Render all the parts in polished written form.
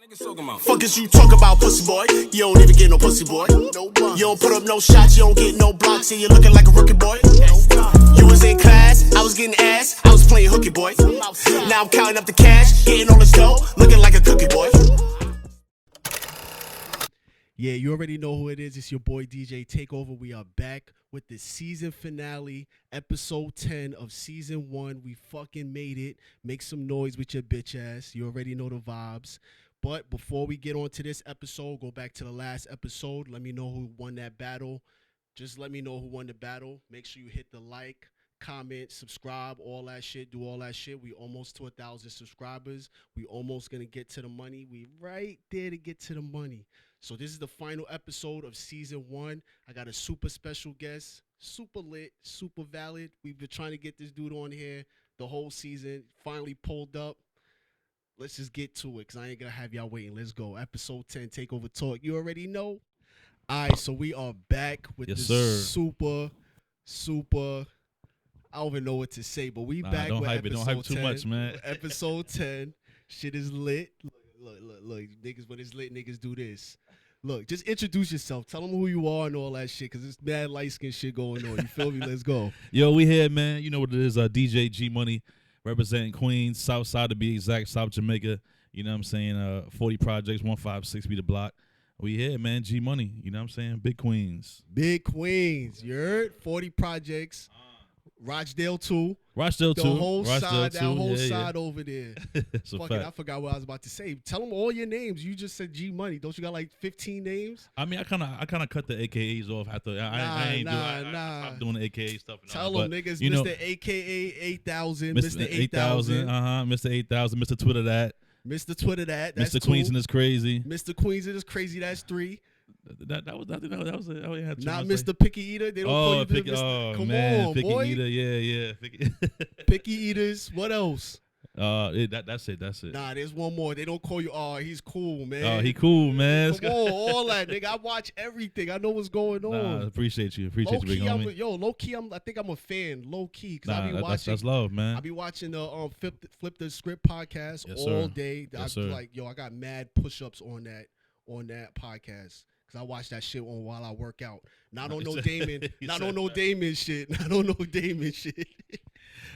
Fuck is you talk about, pussy boy? You don't even get no pussy boy. You don't put up no shots, you don't get no blocks, and you looking like a rookie boy. You was in class, I was getting ass, I was playing hooky boy. Now I'm counting up the cash, getting all this dough, looking like a cookie boy. Yeah, you already know who it is. It's your boy DJ Takeova. We are back with the season finale, episode 10 of season 1. We fucking made it. Make some noise with your bitch ass. You already know the vibes. But before we get on to this episode, go back to the last episode. Let me know who won that battle. Just let me know who won the battle. Make sure you hit the like, comment, subscribe, all that shit. Do all that shit. We almost to 1,000 subscribers. We almost gonna get to the money. We right there to get to the money. So this is the final episode of season 1. I got a super special guest, super lit, super valid. We've been trying to get this dude on here the whole season. Finally pulled up. Let's just get to it, because I ain't going to have y'all waiting. Let's go. Episode 10, Takeover Talk. You already know. All right, so we are back with super, I don't even know what to say, but we back with episode 10. Don't hype too much, man. Episode 10. Shit is lit. Look. Niggas, when it's lit, niggas do this. Look, just introduce yourself. Tell them who you are and all that shit, because it's mad light-skin shit going on. You feel me? Let's go. Yo, we here, man. You know what it is. DJ G Money, representing Queens, South Side to be exact, South Jamaica. You know what I'm saying? 40 projects, 156 be the block. We here, man. G Money. You know what I'm saying? Big Queens. Big Queens. You heard? 40 projects. Rochdale 2. Rochdale 2. The whole Rochdale side, 2. that whole side over there. Fuck it, I forgot what I was about to say. Tell them all your names. You just said G Money. Don't you got like 15 names? I mean, I kind of cut the AKAs off after. I stopped doing the AKA stuff. Tell them niggas, Mr. AKA 8000, Mr. 8000. Mr. 8000, Mr. Twitter that. Mr. Twitter that. That's Mr. Queenz is crazy. Mr. Queenz is crazy. That's 3. That was it. I had not Mr. Picky Eater. They don't call you Picky, Mr. Come man, on, Picky boy. Eater, yeah. Picky Eaters. What else? That's it. Nah, there's one more. They don't call you. Oh, he's cool, man. He cool, man. Come on, all that, nigga. I watch everything. I know what's going on. Nah, appreciate you, big homie. Low key, I think I'm a fan. Low key, because I be watching. That's love, man. I be watching the Flip the Script podcast all day. Yes, I be like, I got mad push-ups on that podcast. I watch that shit while I work out. Not on no Damon. Not on no Damon shit. Not on no Damon shit.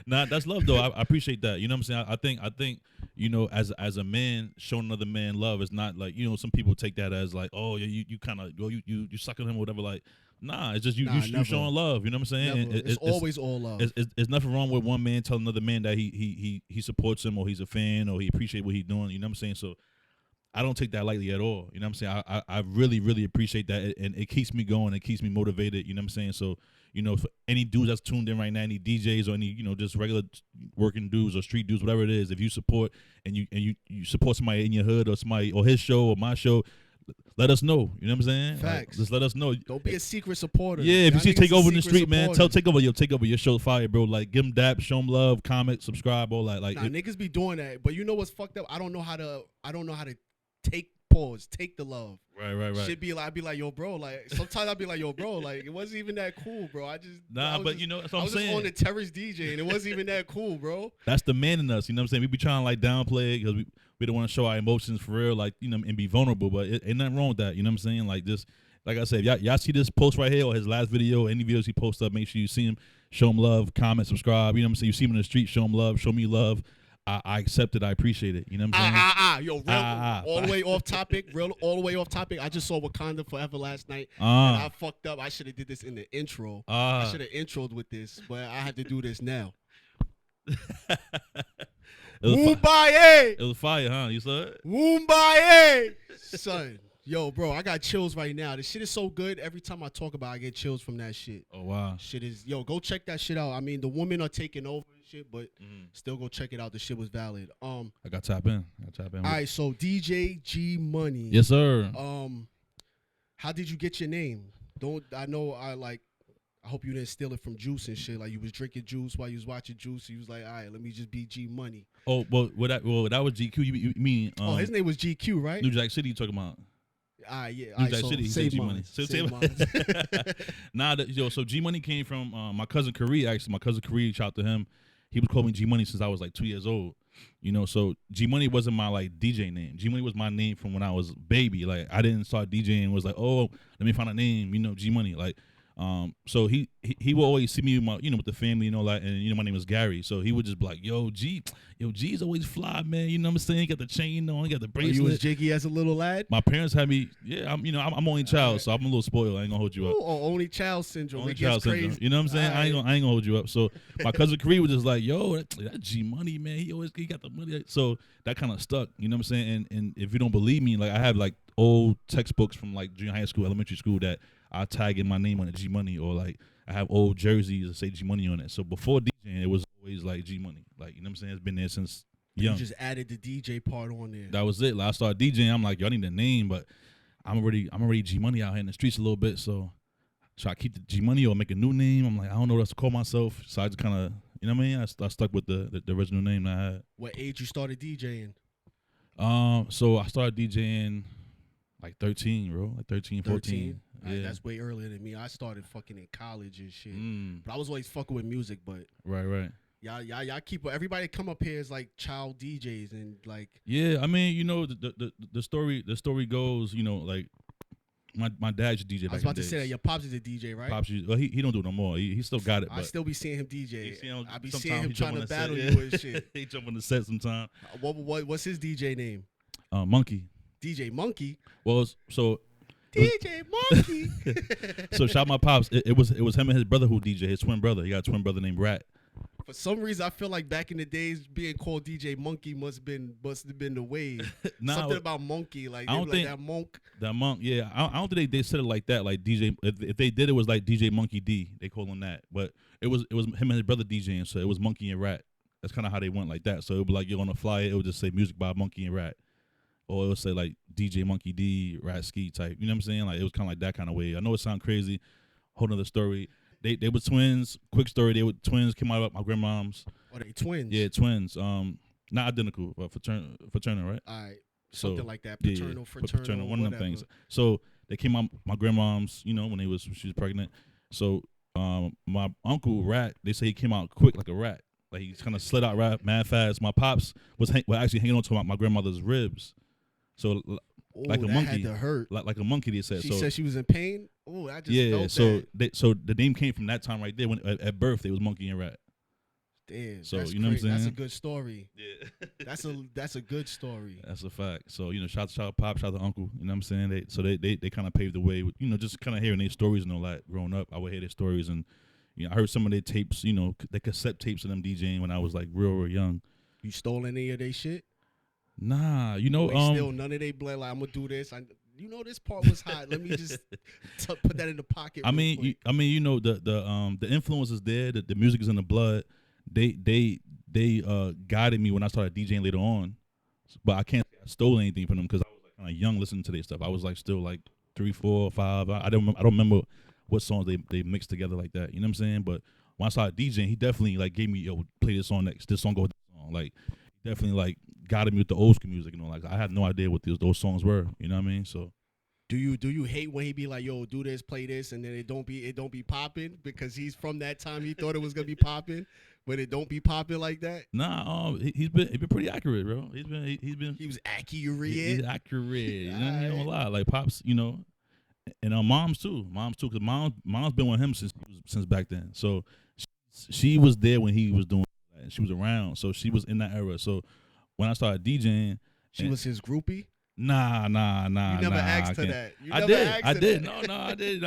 Nah, that's love though. I appreciate that. You know what I'm saying? I think you know, as a man, showing another man love is not like, you know, some people take that as like, oh, you kind of, you sucking him or whatever. Like, nah, it's just you showing love. You know what I'm saying? It's always all love. There's nothing wrong with one man telling another man that he supports him or he's a fan or he appreciates what he's doing. You know what I'm saying? So I don't take that lightly at all. You know what I'm saying? I really, really appreciate that. And it keeps me going. It keeps me motivated. You know what I'm saying? So, you know, for any dudes that's tuned in right now, any DJs or any, you know, just regular working dudes or street dudes, whatever it is, if you support and you support somebody in your hood or somebody or his show or my show, let us know. You know what I'm saying? Facts. Like, just let us know. Don't be a secret supporter. Yeah, if you see Takeover in the street, man, tell Takeover your show fire, bro. Like, give him dap, show him love, comment, subscribe, all that. Like, niggas be doing that. But you know what's fucked up? I don't know how to take the love. Right. Should be like, I'd be like, yo, bro. Like, sometimes I'd be like, yo, bro. Like, it wasn't even that cool, bro. You know, that's what I'm saying. I was just on the terrace DJ, and it wasn't even that cool, bro. That's the man in us. You know what I'm saying? We be trying to like downplay it because we don't want to show our emotions for real, like, you know, and be vulnerable. But ain't nothing wrong with that. You know what I'm saying? Like, just like I said, y'all see this post right here or his last video, any videos he posts up, make sure you see him, show him love, comment, subscribe. You know what I'm saying? You see him in the street, show him love, show me love. I accept it. I appreciate it. You know what I'm saying? Yo, all the way off topic. All the way off topic. I just saw Wakanda Forever last night, and I fucked up. I should have did this in the intro. I should have introed with this, but I have to do this now. It was fire, huh? You saw it? Mumbai, son. Yo, bro, I got chills right now. This shit is so good. Every time I talk about it, I get chills from that shit. Oh, wow. Go check that shit out. I mean, the women are taking over and shit, but still go check it out. The shit was valid. I got to tap in. All right, so DJ G Money. Yes, sir. How did you get your name? I hope you didn't steal it from Juice and shit. Like, you was drinking Juice while you was watching Juice. You was like, all right, let me just be G Money. Oh, that was GQ. You mean? His name was GQ, right? New Jack City you talking about? Yeah. New Jack City. Save G Money. Nah, so G Money came from my cousin Kareem. Actually, my cousin Kareem, shout out to him. He was calling me G Money since I was like 2 years old. You know, so G Money wasn't my like DJ name. G Money was my name from when I was baby. Like I didn't start DJing and was like, oh, let me find a name. You know, G Money. Like, so he will always see me with my, you know, with the family and all that. And you know, my name is Gary, so he would just be like, G's always fly, man. You know what I'm saying? He got the chain on, he got the bracelet. You was jiggy as a little lad. My parents had me. Yeah, I'm only child, so I'm a little spoiled. I ain't gonna hold you up. Oh, only child syndrome. Only It child gets crazy. syndrome. You know what I'm saying? I ain't gonna hold you up. So my cousin Kareem was just like, yo, that G Money, man. He got the money. So that kind of stuck. You know what I'm saying? And if you don't believe me, like I have like old textbooks from like junior high school, elementary school that I tag in my name on it, G Money, or like I have old jerseys that say G Money on it. So before DJing, it was always like G Money. Like, you know what I'm saying? It's been there since young. You just added the DJ part on there. That was it. Like, I started DJing. I'm like, yo, I need a name, but I'm already G Money out here in the streets a little bit. So should I keep the G Money or make a new name? I'm like, I don't know what else to call myself. So I just kind of, you know what I mean? I stuck with the original name that I had. What age you started DJing? So I started DJing like 13, bro. Like 13, 14. Yeah. That's way earlier than me. I started fucking in college and shit. But I was always fucking with music, but Right. Y'all keep everybody come up here as like child DJs and like. Yeah, I mean, you know, the story goes, you know, like my dad used to DJ back I was in about the to say that days. your pops is a DJ, right? Pops, well, he don't do it no more. He still got it. I But still be seeing him DJ. I be sometimes seeing him he jump trying on to the battle set. you and shit. He jump on the set sometime. What's his DJ name? Monkey. DJ Monkey. Well, so DJ Monkey. so shout my pops. It was him and his brother who DJ. His twin brother. He got a twin brother named Rat. For some reason, I feel like back in the days, being called DJ Monkey must have been the wave. Something about Monkey, like I don't think that monk. That monk, yeah. I don't think they said it like that. Like DJ, if they did, it was like DJ Monkey D. They call him that. But it was him and his brother DJing. So it was Monkey and Rat. That's kind of how they went like that. So it would be like you're on a flyer. It would just say music by Monkey and Rat, or it would say like DJ Monkey D, Rat Ski type. You know what I'm saying? Like it was kind of like that kind of way. I know it sounds crazy. Whole nother story. They were twins. Quick story. They were twins. Came out of my grandmom's. Are they twins? Yeah, twins. Not identical, but fraternal, right? All right. So, Something like that. Paternal, fraternal, one of them whatever. things. So they came out my grandmom's, you know, when she was pregnant. So my uncle Rat, they say he came out quick like a rat. Like he kind of slid out mad fast. My pops was actually hanging on to my grandmother's ribs. So like a that monkey, had to hurt. like a monkey. They said. She so, said she was in pain. Oh, I just felt so that. so the name came from that time right there when at birth it was Monkey and Rat. Damn, So that's you know what I'm crazy. That's a saying? good story. Yeah, That's a good story. that's a fact. So you know, shout to Pop, shout to Uncle. You know what I'm saying? They kind of paved the way with, you know, just kind of hearing their stories and all that. Growing up, I would hear their stories, and you know, I heard some of their tapes. You know, the cassette tapes of them DJing when I was like real young. You stole any of their shit? Nah, you know, Still none of they blood. Like I'm gonna do this. You know, this part was hot. Let me just put that in the pocket. I mean, you know, the influence is there. The music is in the blood. They guided me when I started DJing later on, but I can't say I stole anything from them because I was like kind of young listening to their stuff. I was like still like 3, 4, 5. I don't remember what songs they mixed together like that. You know what I'm saying? But when I started DJing, he definitely like gave me, yo, play this song next. This song go with this song. Like definitely like guided me with the old school music. You know, like I had no idea what those songs were. You know what I mean? So. Do you hate when he be like, yo, do this, play this, and then it don't be popping because he's from that time he thought it was gonna be popping, but it don't be popping like that? Nah, he's been pretty accurate, bro. He was accurate. He's accurate. You know, he don't lie. Like Pops, you know, and moms too, because mom's been with him since back then. So she was there when he was doing that, and she was around, so she was in that era. So when I started DJing, she was his groupie. Nah. You never asked her that. I did. No, I did.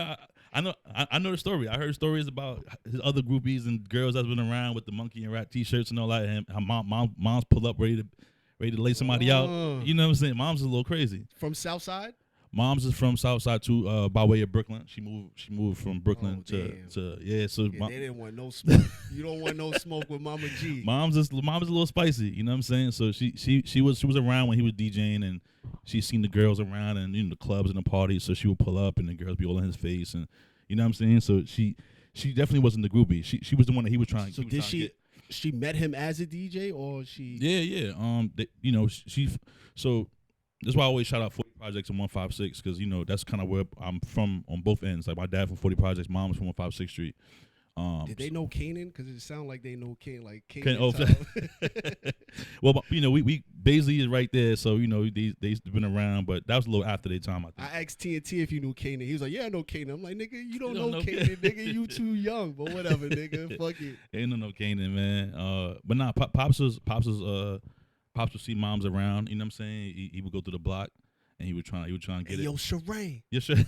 I know the story. I heard stories about his other groupies and girls that's been around with the Monkey and Rat T-shirts and all that. And how moms pull up ready to lay somebody out. You know what I'm saying? Mom's is a little crazy. From Southside? Mom's is from Southside too, by way of Brooklyn. She moved from Brooklyn to yeah. So they didn't want no smoke. You don't want no smoke with Mama G. Mom's is a little spicy. You know what I'm saying? So she was around when he was DJing, and she seen the girls around and, you know, the clubs and the parties. So she would pull up and the girls be all in his face, and you know what I'm saying. So she definitely wasn't the groupie. She was the one that he was trying. So did she? She met him as a DJ, or she? Yeah. You know, so. That's why I always shout out 40 Projects and 156, because, you know, that's kind of where I'm from on both ends. Like my dad from 40 Projects, mom's from 156 Street. Did they know Kanan? Because it sounded like they know Kanan. Like Can- Kanan. Well, we Baisley is right there, so they've been around, but that was a little after their time. I think. I asked TNT if you knew Kanan. He was like, "Yeah, I know Kanan." I'm like, "Nigga, you don't know know Kanan, nigga. You too young." But whatever, nigga. Fuck it. Ain't no Kanan, man. But nah, Pops would see moms around. You know what I'm saying? He would go through the block, and he would try to get it. Yo, Shireen. Yes, sir.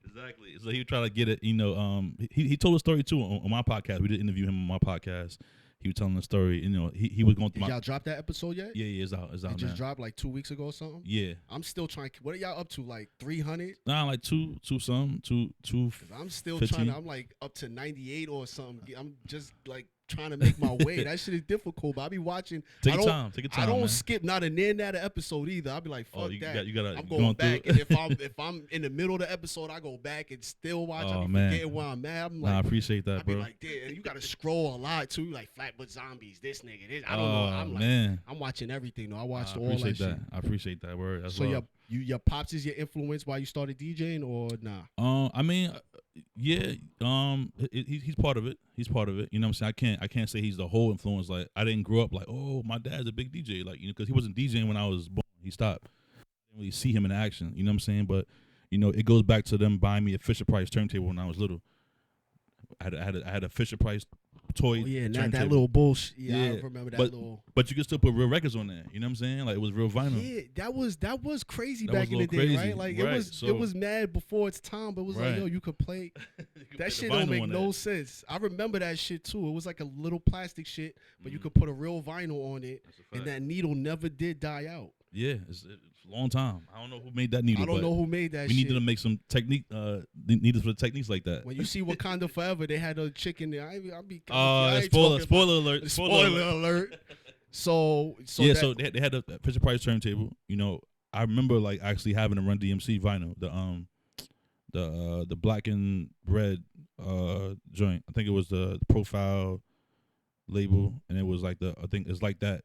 Exactly. So he would try to get it. He told a story too on my podcast. We did interview him on my podcast. He was telling the story. He was going through. Did y'all drop that episode yet? Yeah, it's out. It's out It just now. dropped like 2 weeks ago or something. Yeah. I'm still trying. What are y'all up to? Like 300? Nah, like two. I'm still 15. trying. I'm like up to 98 or something. I'm just like trying to make my way. That shit is difficult. But I be watching. Take your time. I don't man. skip not a near that episode either. I'll be like, fuck you that. You gotta. I'm you going back, through and if I'm in the middle of the episode, I go back and still watch. I be forgetting where I'm at. I'm like, I appreciate that, I be bro. like, damn, you gotta scroll a lot too. Like Flatbush Zombies, this nigga, this. I don't know. I'm like, man. I'm watching everything though. I watched I all that appreciate shit. I appreciate that word. That's So love. your pops is your influence while you started DJing or nah? I mean, yeah. He's part of it. He's part of it. You know what I'm saying? I can't say he's the whole influence. Like I didn't grow up like, oh, my dad's a big DJ. Like because he wasn't DJing when I was born. He stopped. I didn't really see him in action. You know what I'm saying? But it goes back to them buying me a Fisher Price turntable when I was little. I had a Fisher Price toy. Oh, yeah, turntable. that little bullshit. Yeah, I Yeah, remember that little. But you could still put real records on there. You know what I'm saying? Like it was real vinyl. Yeah, that was crazy That back was a in the little day, crazy. right? Like Right, it was mad before its time, but it was like, Right. yo, you could play. You could put the That shit vinyl don't make on no there. sense. I remember that shit too. It was like a little plastic shit, but you Mhm. could put a real vinyl on it, That's a and fact. that needle never did die out. Yeah, it's a long time. I don't know who made that needle. I don't but know who made that we shit. need to make some technique, needles for techniques like that. When you see Wakanda Forever, they had a chick in there. I be Spoiler alert. Spoiler alert. So Yeah, that, so they had a Fisher Price turntable. I remember like actually having a Run DMC vinyl, the black and red joint. I think it was the Profile label, and it was like I think it's like that.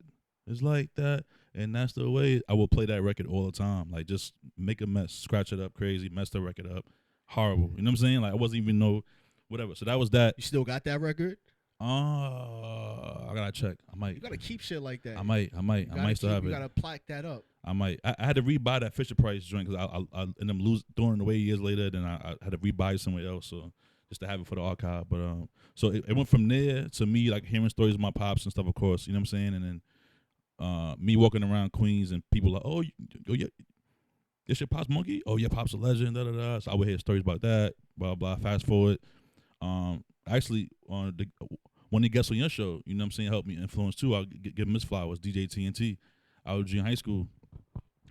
It's like that, and that's the way I will play that record all the time. Like just make a mess, scratch it up, crazy, mess the record up, horrible. You know what I'm saying? Like I wasn't even know whatever. So that was that. you still got that record? I gotta check. I might. You gotta keep shit like that. I might still have You it. gotta plaque that up. I might. I had to rebuy that Fisher Price joint because I ended up throwing it away years later. Then I had to rebuy it somewhere else, so just to have it for the archive. But so it went from there to me like hearing stories of my pops and stuff. Of course, you know what I'm saying. And then me walking around Queens and people like, oh yeah, this your pops monkey? Oh yeah, pop's a legend. Da da da. So I would hear stories about that. Blah blah. Fast forward. Actually on one of the guests on your show, you know what I'm saying, helped me influence too. I'll give him his flowers. DJ TNT. I was junior high school.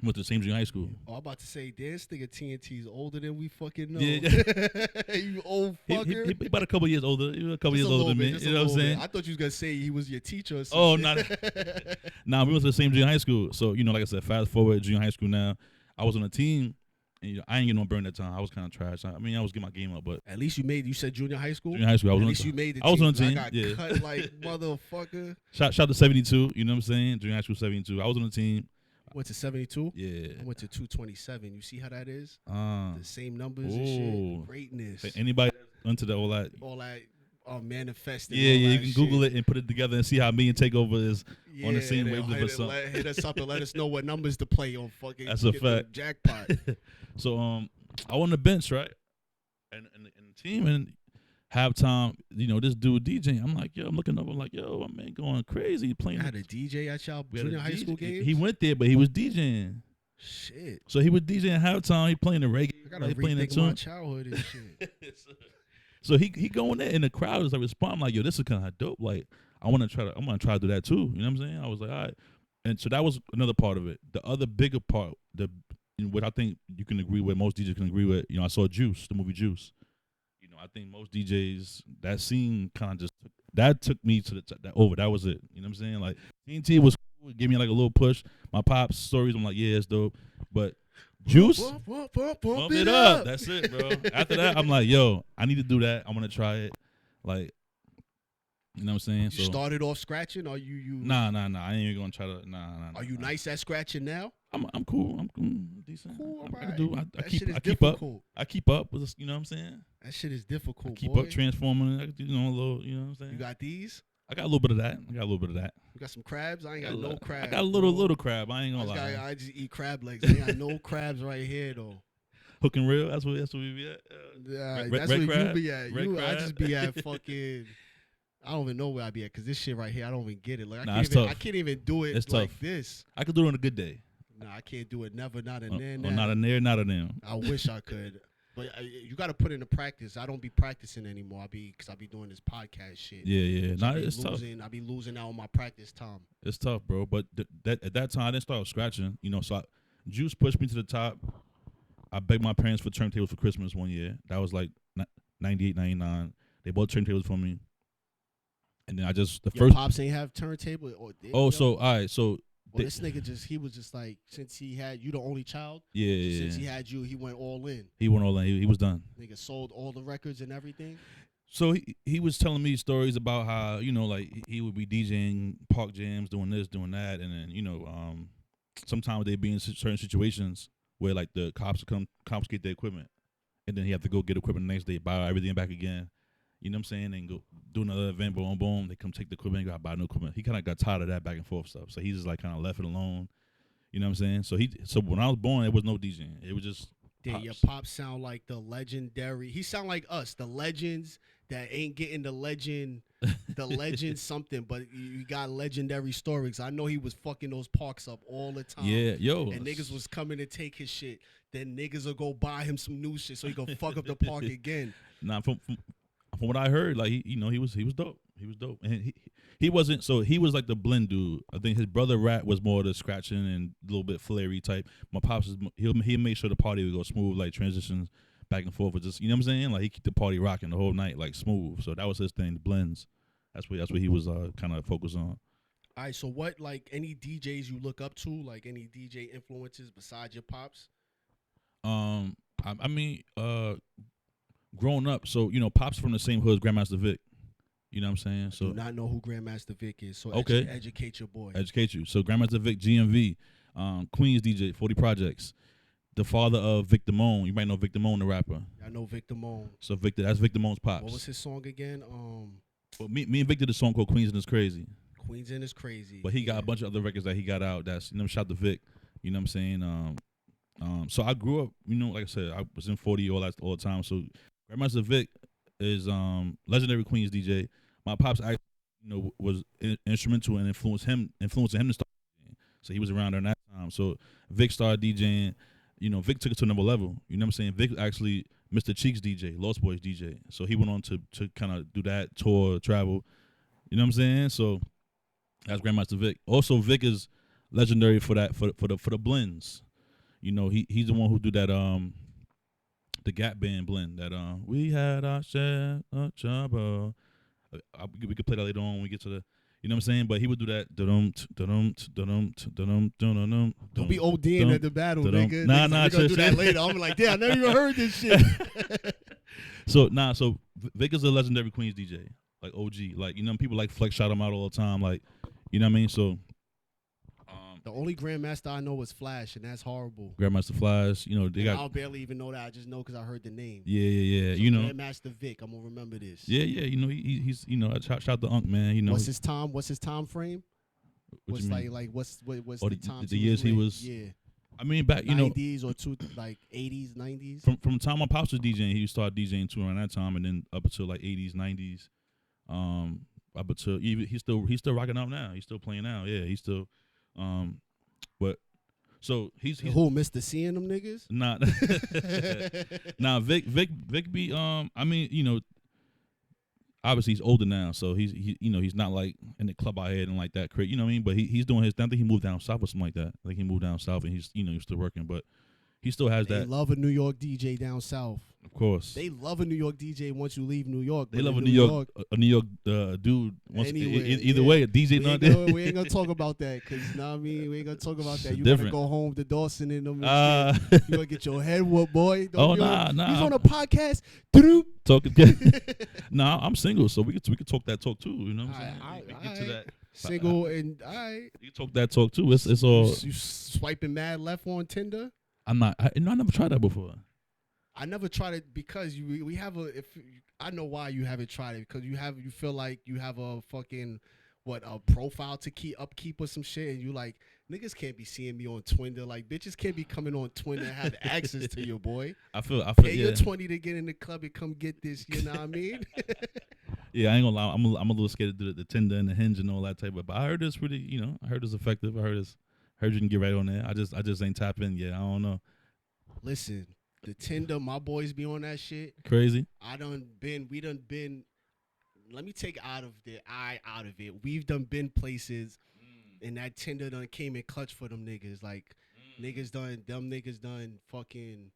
Went to the same junior high school. Oh, I'm about to say, this nigga TNT's older than we fucking know. Yeah. You old fucker. He about a couple years older. He was a couple years older than me. You know what I'm saying? I thought you was gonna say he was your teacher or Oh, something. nah, we went to the same junior high school. So, like I said, fast forward junior high school now. I was on a team, and I ain't getting no burn that time. I was kind of trash. I mean, I was getting my game up, but At least you said junior high school? junior high school, I was At on least the you made the team. I was on the 'cause team, I got yeah. cut like motherfucker. Shout to 72, you know what I'm saying? Junior high school 72. I was on the team. Went to 72? Yeah. I went to 227. You see how that is? Uh, The same numbers and Ooh. shit. Greatness. anybody into all that? All that manifesting. Yeah, all you that can shit. Google it and put it together and see how me and Takeover is on the same and wavelength or something. hit us up and let us know what numbers to play on fucking That's a get the fact. jackpot. So I on the bench, right? And the team and halftime, this dude DJ. I'm like, yo, I'm looking up. I'm like, yo, my man going crazy playing. I had a DJ at y'all We had a junior high DJ. school games? He went there, but he was DJing. Shit. So he was DJing halftime. He playing the reggae. I gotta he playing the rethink my tune. childhood and shit. So he going there, and the crowd is like respond. I'm like, yo, this is kind of dope. Like, I'm gonna try to do that too. You know what I'm saying? I was like, all right. And so that was another part of it. The other bigger part, what I think you can agree with, most DJs can agree with. I saw Juice, the movie Juice. I think most DJs, that scene kind of just took me to that over. That was it. You know what I'm saying? Like TNT was cool. It gave me like a little push. My pop's stories, I'm like, yeah, it's dope. But Juice, Bump it up. That's it, bro. After that, I'm like, yo, I need to do that. I'm gonna try it. Like, you know what I'm saying? You started off scratching, or you? Nah. I ain't even gonna try to. Nah. Are you nice at scratching now? I'm cool. I'm cool. Decent. Cool, I alright. do. I That keep. shit is I keep up. difficult. I keep up with this. You know what I'm saying? That shit is difficult, Keep boy. up transforming. A little. You know what I'm saying? You got these? I got a little bit of that. You got some crabs? I ain't got no crabs. I got a little crab. I ain't gonna lie. I just eat crab legs. I ain't got no crabs right here though. Hook and reel. That's where we be at. That's where crab? you be at. Red I crab? just be at fucking. I don't even know where I be at because this shit right here, I don't even get it. Like It's tough. I can't even do it It's like tough. this. I could do it on a good day. Nah, I can't do it. Never, not a there, Not a there, not a them. I wish I could, but you got to put into practice. I don't be practicing anymore. I be doing this podcast shit. Yeah. So It's tough. I be losing out on my practice time. It's tough, bro. But at that time, I didn't start scratching. So Juice pushed me to the top. I begged my parents for turntables for Christmas one year. That was like 98, 99. They bought turntables for me. And then Your pops ain't have turntable. So all right, so this nigga he was just like, since he had you the only child. Yeah. Since he had you, he went all in. He went all in. He was done. Nigga sold all the records and everything. So he was telling me stories about how like he would be DJing park jams, doing this, doing that, and then sometimes they'd be in certain situations where like the cops would confiscate their equipment, and then he have to go get equipment the next day, buy everything back again. You know what I'm saying? And go do another event, boom, they come take the equipment, got buy new equipment. He kind of got tired of that back and forth stuff, so he just like kind of left it alone. You know what I'm saying? So when I was born, there was no DJing. It was just Damn, your pops sound like the legendary. He sound like us, the legends that ain't getting the legend something, but you got legendary stories. I know he was fucking those parks up all the time. Yeah, yo. And niggas was coming to take his shit. Then niggas will go buy him some new shit so he gonna fuck up the park again. Nah, from what I heard, like he was dope. He was dope, and he wasn't. So he was like the blend dude. I think his brother Rat was more the scratching and a little bit flary type. My pops he'll make sure the party would go smooth, like transitions back and forth. With just, you know what I'm saying? Like he keep the party rocking the whole night, like smooth. So that was his thing, the blends. That's what he was kind of focused on. All right, so what, like, any DJs you look up to, like any DJ influences besides your pops? I mean, growing up, so pops from the same hood as Grandmaster Vic. You know what I'm saying? So I do not know who Grandmaster Vic is. So okay, educate your boy. Educate you. So Grandmaster Vic, GMV, Queenz DJ, 40 Projects, the father of Vic Damone. You might know Vic Damone, the rapper. I know Vic Damone. So that's Vic Damone's pops. What was his song again? Well, me and Vic did a song called Queenz and Is Crazy. Queenz and Is Crazy. But he got a bunch of other records that he got out. That's shout to Vic. You know what I'm saying? So I grew up. Like I said, I was in 40 all the time. So Grandmaster Vic is legendary Queenz DJ. My pops actually, was instrumental in influencing him to start DJing. So he was around during that time. So Vic started DJing. Vic took it to another level. You know what I'm saying? Vic actually Mr. Cheeks DJ, Lost Boys DJ. So he went on to kind of do that tour, travel. You know what I'm saying? So that's Grandmaster Vic. Also, Vic is legendary for that for the blends. He's the one who do that the Gap Band blend that we had our share of trouble. We could play that later on when we get to the, you know what I'm saying? But he would do that. Don't be ODing at the battle, nigga. Nah, we're gonna do that later. I'm like, damn, I never even heard this shit. So Vic is a legendary Queenz DJ, like OG. Like, people like Flex shout him out all the time. Like, you know what I mean? So the only Grandmaster I know is Flash, and that's horrible. Grandmaster Flash, I'll barely even know that. I just know because I heard the name. Yeah. So Grandmaster Vic, I'm gonna remember this. Yeah. He's shout the Unk, man. What's his time frame? What's the time? The years he was. Yeah. I mean, back 90s or 80s, 90s. From the time my pops was DJing, he started DJing too around that time, and then up until like 80s, 90s. Up until he's still rocking out now. He's still playing now. Yeah, he's still. But so he's who Mr. C and them niggas? Nah, Vic be I mean, obviously he's older now, so he's not like in the club out here and like that crazy, you know what I mean? But he's doing his thing. I think he moved down south or something like that. I think he moved down south and he's he's still working, but he still has that. They love a New York DJ down south. Of course. They love a New York DJ once you leave New York. They love a New York dude. Either way, a DJ not there. We ain't gonna talk about that because we ain't gonna talk about that. You different. gotta go home to Dawson and them. And shit. You gonna get your head whooped, boy. Nah. He's on a podcast. Talking. Nah, I'm single, so we could talk that talk too. You know what I'm saying? We get to that. Single and I. You talk that talk too. It's all. You swiping mad left on Tinder? I'm not. I never tried that before. I never tried it because we have a. If I know why you haven't tried it, because you feel like you have a fucking a profile to upkeep or some shit, and you like niggas can't be seeing me on Twinder. Like bitches can't be coming on Twinder and have access to your boy. I feel Pay yeah. your 20 to get in the club and come get this. You know what I mean? Yeah, I ain't gonna lie. I'm a little scared to do the Tinder and the Hinge and all that type of. But I heard it's pretty. You know, I heard it's effective. I heard you can get right on there. I just ain't tap in yet. I don't know. Listen, the Tinder, my boys be on that shit. Crazy. We done been. Let me take out of it. We've been places, and that Tinder done came in clutch for them niggas. Like niggas done fucking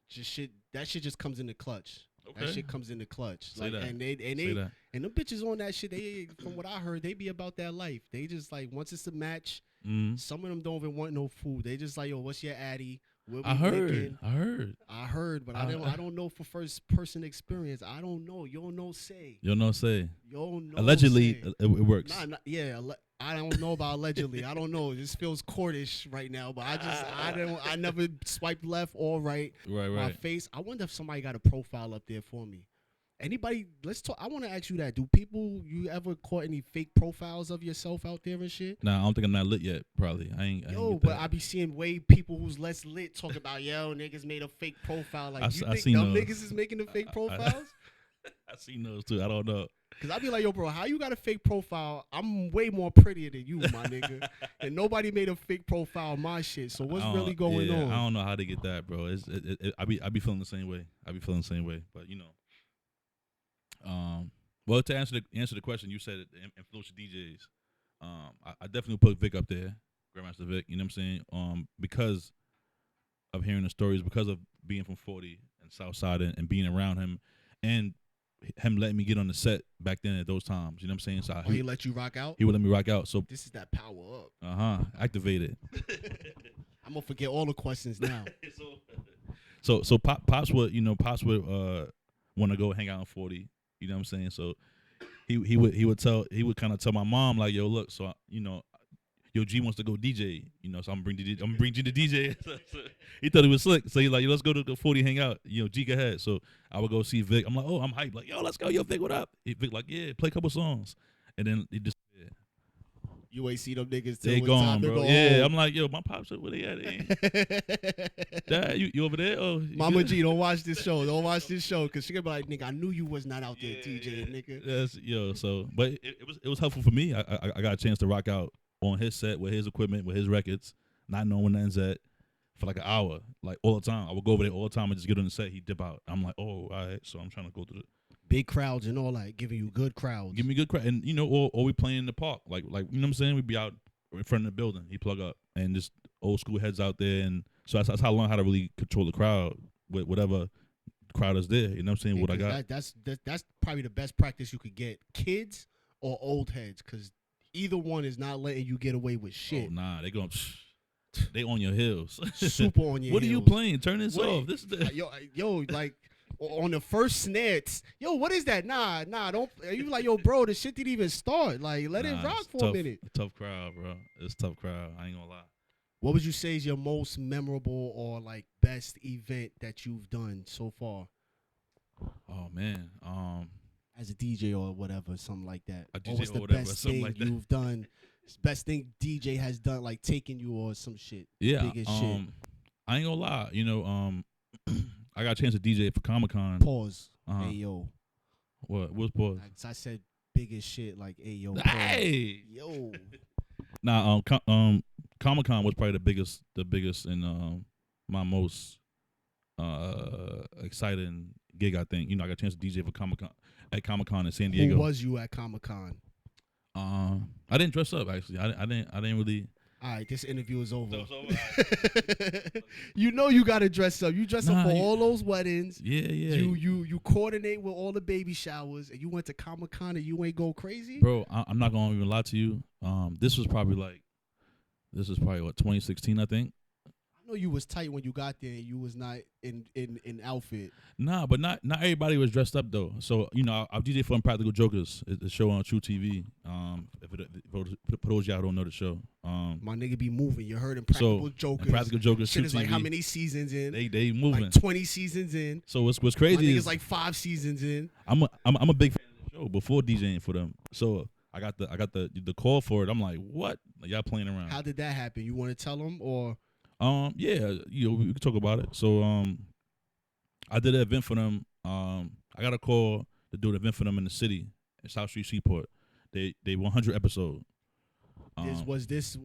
just shit. That shit just comes in the clutch. Okay. That shit comes in the clutch. Say like that. and them bitches on that shit. They, from what I heard, they be about that life. They just like once it's a match. Some of them don't even want no food. They just like, yo, what's your addy? I heard, but I don't know for first person experience. I don't know. You don't know say. Allegedly, it works. I don't know about allegedly. I don't know. It just feels courtish right now. But I never swiped left or right. Right. My face. I wonder if somebody got a profile up there for me. Anybody? Let's talk. I want to ask you that. Do you ever caught any fake profiles of yourself out there and shit? Nah, I don't think I'm not lit yet. Probably. I ain't but that. I be seeing people who's less lit talk about niggas made a fake profile. Like you think them niggas is making the fake profiles? I seen those too. I don't know. Cause I be like, yo, bro, how you got a fake profile? I'm way more prettier than you, my nigga. And nobody made a fake profile of my shit. So what's really going on? I don't know how to get that, bro. I be feeling the same way. But you know. Well, to answer the question, you said influential DJs. I definitely put Vic up there, Grandmaster Vic. You know what I'm saying? Because of hearing the stories, because of being from 40 and Southside and being around him, and him letting me get on the set back then at those times. You know what I'm saying? So he let you rock out? He would let me rock out. So this is that power up. Activated. I'm gonna forget all the questions now. So Pops would want to go hang out in 40. You know what I'm saying? So he would kind of tell my mom like, yo, look, so yo, G wants to go DJ, so I'm gonna bring G to DJ. So he thought he was slick. So he's like, yo, let's go to the 40 hang out. G, go ahead. So I would go see Vic. I'm like, oh, I'm hyped. Like, yo, let's go. Yo, Vic, what up? Vic like, yeah, play a couple songs. And then he just You ain't see them niggas till they gone, bro. Go yeah, home. I'm like, yo, my pops, where they at? Dad, you over there? Oh, Mama G, don't watch this show. Don't watch this show, cause she gonna be like, nigga, I knew you was not out there DJing, nigga. Yes, so, but it was helpful for me. I got a chance to rock out on his set with his equipment, with his records, not knowing when nothing's at, for like an hour, like all the time. I would go over there all the time and just get on the set. He'd dip out. I'm like, oh, all right. So I'm trying to go through the big crowds and all that, giving you good crowds. Give me good crowd, and or we playing in the park, like you know what I'm saying. We'd be out in front of the building. He plug up and just old school heads out there, and so that's how I learned how to really control the crowd with whatever crowd is there. You know what I'm saying? Yeah, what I got. That's probably the best practice you could get, kids or old heads, because either one is not letting you get away with shit. Oh, nah, they on your heels. Super on your What heels. are you playing? Turn this off. This is the yo, like on the first snare, yo, what is that? Nah, don't. You like, yo, bro, the shit didn't even start. Like, let it rock for a minute. Tough crowd, bro. It's a tough crowd. I ain't gonna lie. What would you say is your most memorable or like best event that you've done so far? Oh man, as a DJ or whatever, something like that. A DJ or what's or the whatever, best something thing like that. you've done? Best thing DJ has done, like taking you or some shit. Yeah, biggest shit. I ain't gonna lie. I got a chance to DJ for Comic-Con. Pause. Hey yo. What's pause? I said biggest shit, like hey yo. Pause. Hey yo. Nah, Comic-Con was probably the biggest and my most exciting gig. I think I got a chance to DJ for Comic-Con in San Diego. Who was you at Comic-Con? I didn't dress up actually. I didn't really. All right, this interview is over. So it's over. Right. You gotta dress up. You dress up for all those weddings. Yeah. You coordinate with all the baby showers, and you went to Comic-Con and you ain't go crazy, bro. I'm not gonna even lie to you. This was probably what 2016, I think. I know you was tight when you got there. And you was not in outfit. Nah, but not everybody was dressed up though. So I DJ for Impractical Jokers, the show on True TV. For those y'all who don't know the show, My nigga be moving. You heard Impractical Jokers. Impractical Jokers, Shit True is like TV. how many seasons in? They moving. Like 20 seasons in. So what's My crazy nigga's is like 5 seasons in. I'm a big fan of the show before DJing for them. So I got the call for it. I'm like, what? Like, y'all playing around? How did that happen? You want to tell them or? Yeah, we can talk about it. So I did an event for them. I got a call to do an event for them in the city, in South Street Seaport. They 100 episode. Was this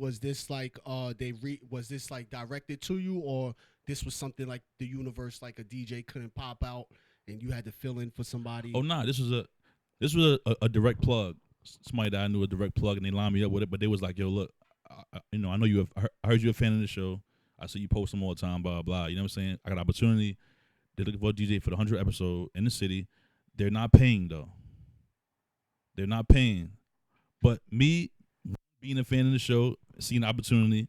like was this like directed to you, or this was something like the universe, like a DJ couldn't pop out and you had to fill in for somebody? Oh nah, this was a direct plug. Somebody that I knew, a direct plug, and they lined me up with it. But they was like, yo, look, I know I heard you a fan of the show. I see you post them all the time, blah blah. You know what I'm saying? I got an opportunity. They're looking for a DJ for the 100 episode in the city. They're not paying though. They're not paying. But me being a fan of the show, seeing the opportunity,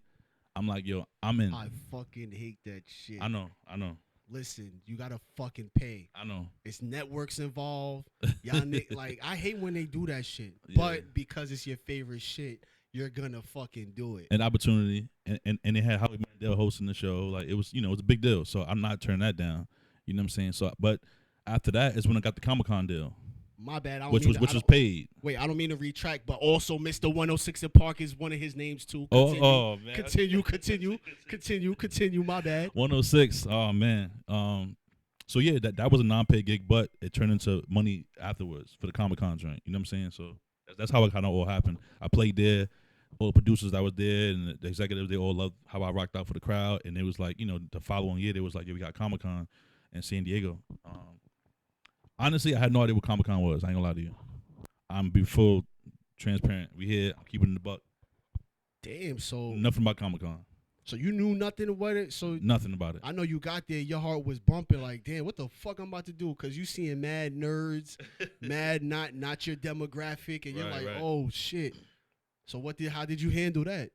I'm like, yo, I'm in. I fucking hate that shit. I know. Listen, you gotta fucking pay. I know. It's networks involved. Y'all like, I hate when they do that shit. Yeah. But because it's your favorite shit, you're gonna fucking do it. An opportunity, and they had Howie Mandel hosting the show. Like it was a big deal. So I'm not turning that down. You know what I'm saying? So, but after that is when I got the Comic-Con deal. My bad. Which was paid. Wait, I don't mean to retract, but also Mr. 106 in Park is one of his names too. Continue, man. Continue. My bad. 106. Oh man. So yeah, that was a non-paid gig, but it turned into money afterwards for the Comic-Con joint. You know what I'm saying? So that's how it kind of all happened. I played there. All the producers that was there and the executives, they all loved how I rocked out for the crowd. And it was like, the following year, they was like, yeah, we got Comic-Con in San Diego. Honestly, I had no idea what Comic-Con was. I ain't gonna lie to you. I'm be full transparent. We here. I'm keeping it in the buck. Damn. So nothing about Comic-Con. So you knew nothing about it. So nothing about it. I know you got there. Your heart was bumping. Like, damn, what the fuck I'm about to do? Because you seeing mad nerds, mad not your demographic, and you're like, oh shit. So how did you handle that?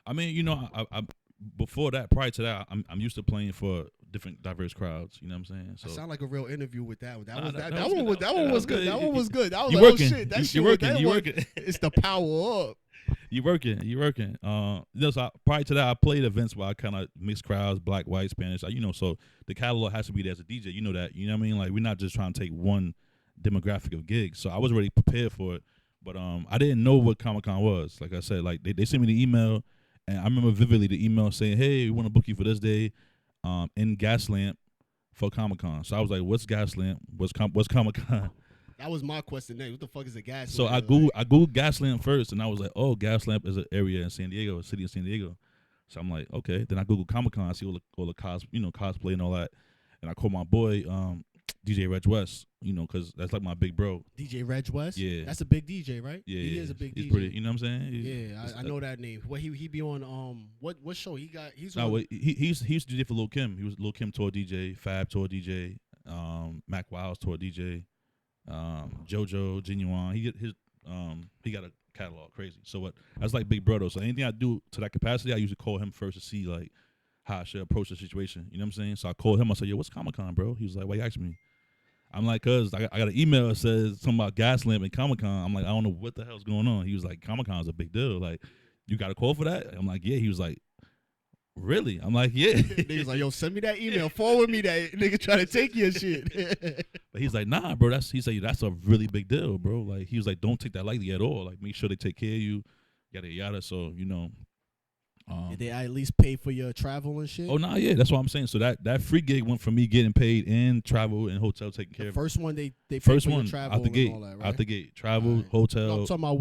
I mean, I before that, prior to that, I'm used to playing for different diverse crowds. You know what I'm saying? So I sound like a real interview with that one. That one was good. That one was good. That was like, working. Oh shit, that shit. You working. It's the power up. You working. So prior to that, I played events where I kind of mixed crowds, black, white, Spanish. So the catalog has to be there as a DJ. You know that. You know what I mean? Like, we're not just trying to take one demographic of gigs. So I was already prepared for it. But I didn't know what Comic-Con was. Like I said, like they sent me the email, and I remember vividly the email saying, "Hey, we want to book you for this day, in Gaslamp for Comic-Con." So I was like, "What's Gaslamp? What's Comic-Con?" That was my question next. What the fuck is a Gaslamp? So I googled Gaslamp first, and I was like, "Oh, Gaslamp is an area in San Diego, a city in San Diego." So I'm like, "Okay." Then I googled Comic-Con, I see all the cosplay and all that, and I called my boy, DJ Reg West, because that's like my big bro. DJ Reg West? Yeah. That's a big DJ, right? Yeah. He is a big he's DJ. Pretty, you know what I'm saying? Yeah, I know that name. What he be on what show he's he's DJ for Lil Kim. He was Lil Kim tour DJ, Fab tour DJ, Mac Wiles tour DJ, JoJo, Genuine. He got a catalog crazy. So what? That's like big brother. So anything I do to that capacity, I usually call him first to see like how I should approach the situation. You know what I'm saying? So I called him. I said, "Yo, what's Comic-Con, bro?" He was like, "Why you asking me?" I'm like, "Cause I got an email that says something about Gaslamp and Comic-Con." I'm like, "I don't know what the hell's going on." He was like, "Comic-Con is a big deal. Like, you got a call for that?" I'm like, "Yeah." He was like, "Really?" I'm like, "Yeah." Niggas like, "Yo, send me that email. Forward me that nigga trying to take your shit." But he's like, "Nah, bro. He said that's a really big deal, bro." Like, he was like, "Don't take that lightly at all. Like, make sure they take care of you, yada yada." So did they at least pay for your travel and shit? Oh nah, yeah, that's what I'm saying. So that free gig went from me getting paid in travel and hotel taken care of. First one they paid first for one your travel out the gate, and all that, right? Out the gate, travel, right. hotel. No, I'm talking about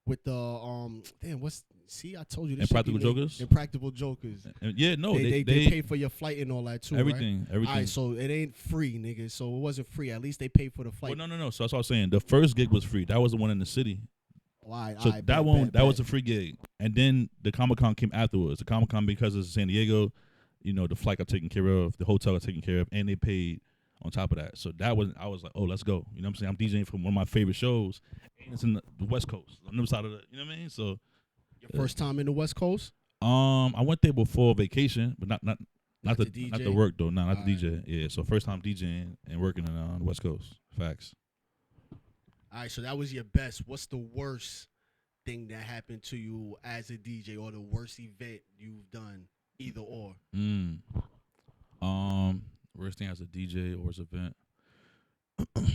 with the damn, what's, see, I told you this. Impractical Jokers. Impractical Jokers. Yeah, no, they pay for your flight and all that too. Everything, right? everything. All right, so it ain't free, nigga. So it wasn't free. At least they paid for the flight. Well, no. So that's what I was saying. The first gig was free. That was the one in the city. So that bet. was a free gig, and then the Comic-Con came afterwards. The Comic-Con, because it's San Diego, the flight got taken care of, the hotel got taken care of, and they paid on top of that. So I was like, oh, let's go. You know what I'm saying? I'm DJing for one of my favorite shows, and it's in the West Coast, on the other side of the, you know what I mean? So your first time in the West Coast? I went there before vacation, but not Not the the DJ? not the work though. No, not the Alright. DJ. Yeah, so first time DJing and working on the West Coast. Facts. All right, so that was your best. What's the worst thing that happened to you as a DJ, or the worst event you've done? Either or. Worst thing as a DJ or as an event.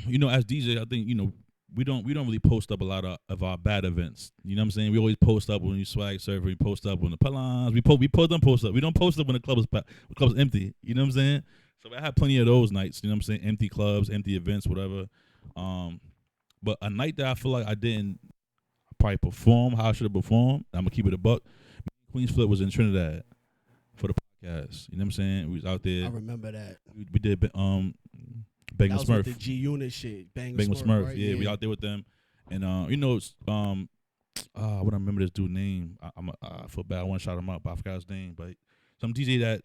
You know, as DJ, I think, you know, we don't really post up a lot of our bad events. You know what I'm saying? We always post up when you swag surf. We post up when the pylons. We post up. We don't post up when the club is empty. You know what I'm saying? So I had plenty of those nights. You know what I'm saying? Empty clubs, empty events, whatever. But a night that I feel like I didn't probably perform how I should have performed. I'm gonna keep it a buck. Queenz Flip was in Trinidad for the podcast. You know what I'm saying? We was out there. I remember that. We did Bang That and was with Smurf. the G Unit shit. Bang Bang with Smurf. Smurf. Right? Yeah, we out there with them. And you know, what I remember this dude's name. I feel bad. I want to shout him out, but I forgot his name. But some DJ that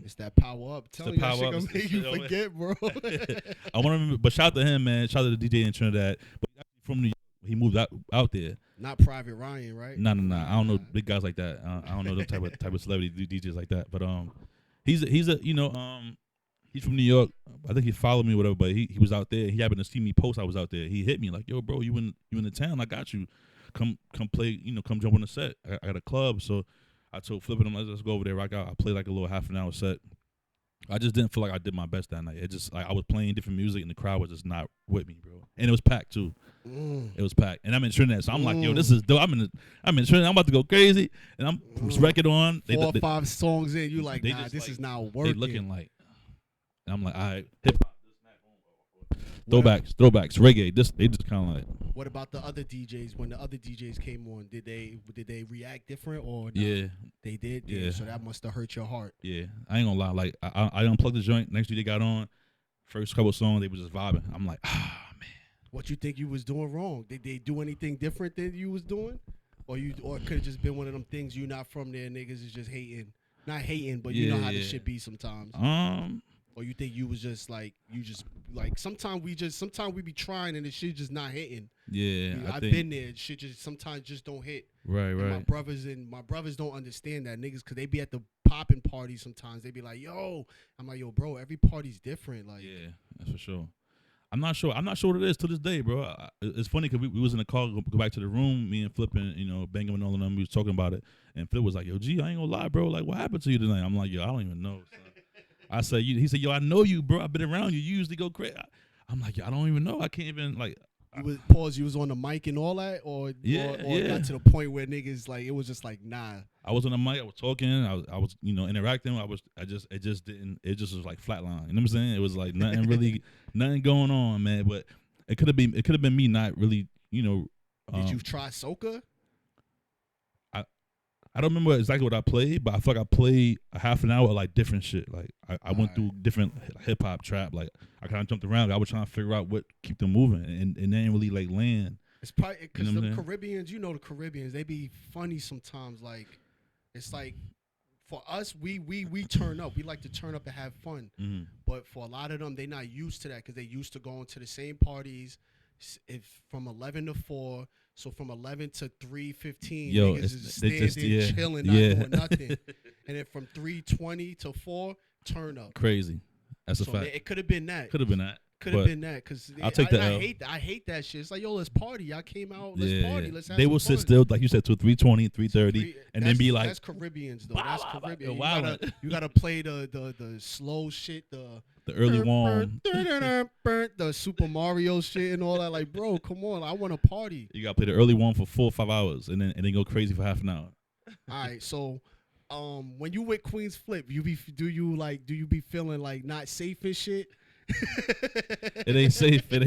It's that power up. Tell the you that power shit up. gonna make you forget, bro. I want to remember, but shout out to him, man. Shout out to the DJ in Trinidad. But he's actually from New York. He moved out there. Not Private Ryan, right? No. I don't know big guys like that. I don't know the type of celebrity DJs like that. But he's a you know he's from New York. I think he followed me or whatever. But he was out there. He happened to see me post. I was out there. He hit me like, yo, bro, you in the town? I got you. Come play. You know, come jump on the set. I got a club. So I told Flip and him, let's go over there, rock out. I played like a little half an hour set. I just didn't feel like I did my best that night. It just like I was playing different music and the crowd was just not with me, bro. And it was packed too. It was packed, and I'm in Trinidad, so I'm like, yo, this is dope. I'm in Trinidad. I'm about to go crazy, and I'm record on. 4 or 5 songs in, you like, nah, this like, is not They working. looking like, and I'm like, all right, hip hop, throwbacks, reggae. They just kind of like. What about the other DJs? When the other DJs came on, did they react different or no? Yeah, They did. Yeah. So that must have hurt your heart. yeah. I ain't gonna lie. Like I unplugged the joint. Next day they got on. First couple songs they was just vibing. I'm like, man. What you think you was doing wrong? Did they do anything different than you was doing? Or it could have just been one of them things you not from there, niggas is just hating. Not hating, but you know how this shit be sometimes. Or you think you was just like, sometimes we be trying and the shit just not hitting. Yeah, I've been there. Shit just sometimes just don't hit. Right. And my brothers don't understand that, niggas, because they be at the popping parties sometimes. They be like, yo. I'm like, yo, bro, every party's different. Like, yeah, that's for sure. I'm not sure what it is to this day, bro. It's funny because we was in the car, go back to the room, me and Flip and, you know, Banging and all of them, we was talking about it. And Flip was like, yo, G, I ain't gonna lie, bro. Like, what happened to you tonight? I'm like, yo, I don't even know, son. I said, he said, yo, I know you, bro. I've been around you. You usually go crazy. I'm like, yo, I don't even know. I can't even, like. You was on the mic and all that? Or Yeah. it got to the point where niggas, like, it was just like, nah. I was on the mic. I was talking. I was, you know, interacting. It just was like flatline. You know what I'm saying? It was like nothing going on, man. But it could have been me not really, you know. Did you try soca? I don't remember exactly what I played, but I feel like I played a half an hour of like different shit. Like I went through different hip hop, trap. Like I kind of jumped around. I was trying to figure out what keep them moving, and they didn't really like land. It's probably because You know what the I'm saying? Caribbeans, you know, the Caribbeans, they be funny sometimes. Like, it's like for us, we turn up. We like to turn up and have fun. Mm-hmm. But for a lot of them, they not used to that because they used to going to the same parties. If from 11 to 4, so from 11 to 3:15, Yo, niggas is they just- standing, yeah, chilling, not yeah. doing nothing. And then from 3:20 to 4, turn up. Crazy. That's a So fact. it could have been that. Could have been that. Could have but been that because I'll take that I L. hate that shit. It's like, yo, let's party. I came out. Let's party. Let's have They some will fun. sit still, like you said, till 3:20, 3:30, and then be like, that's Caribbeans though. That's Caribbean. wow. You gotta play the slow shit, the early one. the Super Mario shit and all that. Like, bro, come on, I want to party. You gotta play the early one for 4 or 5 hours, and then go crazy for half an hour. All right, so when you with Queenz Flip, do you be feeling like not safe and shit? It ain't safe. It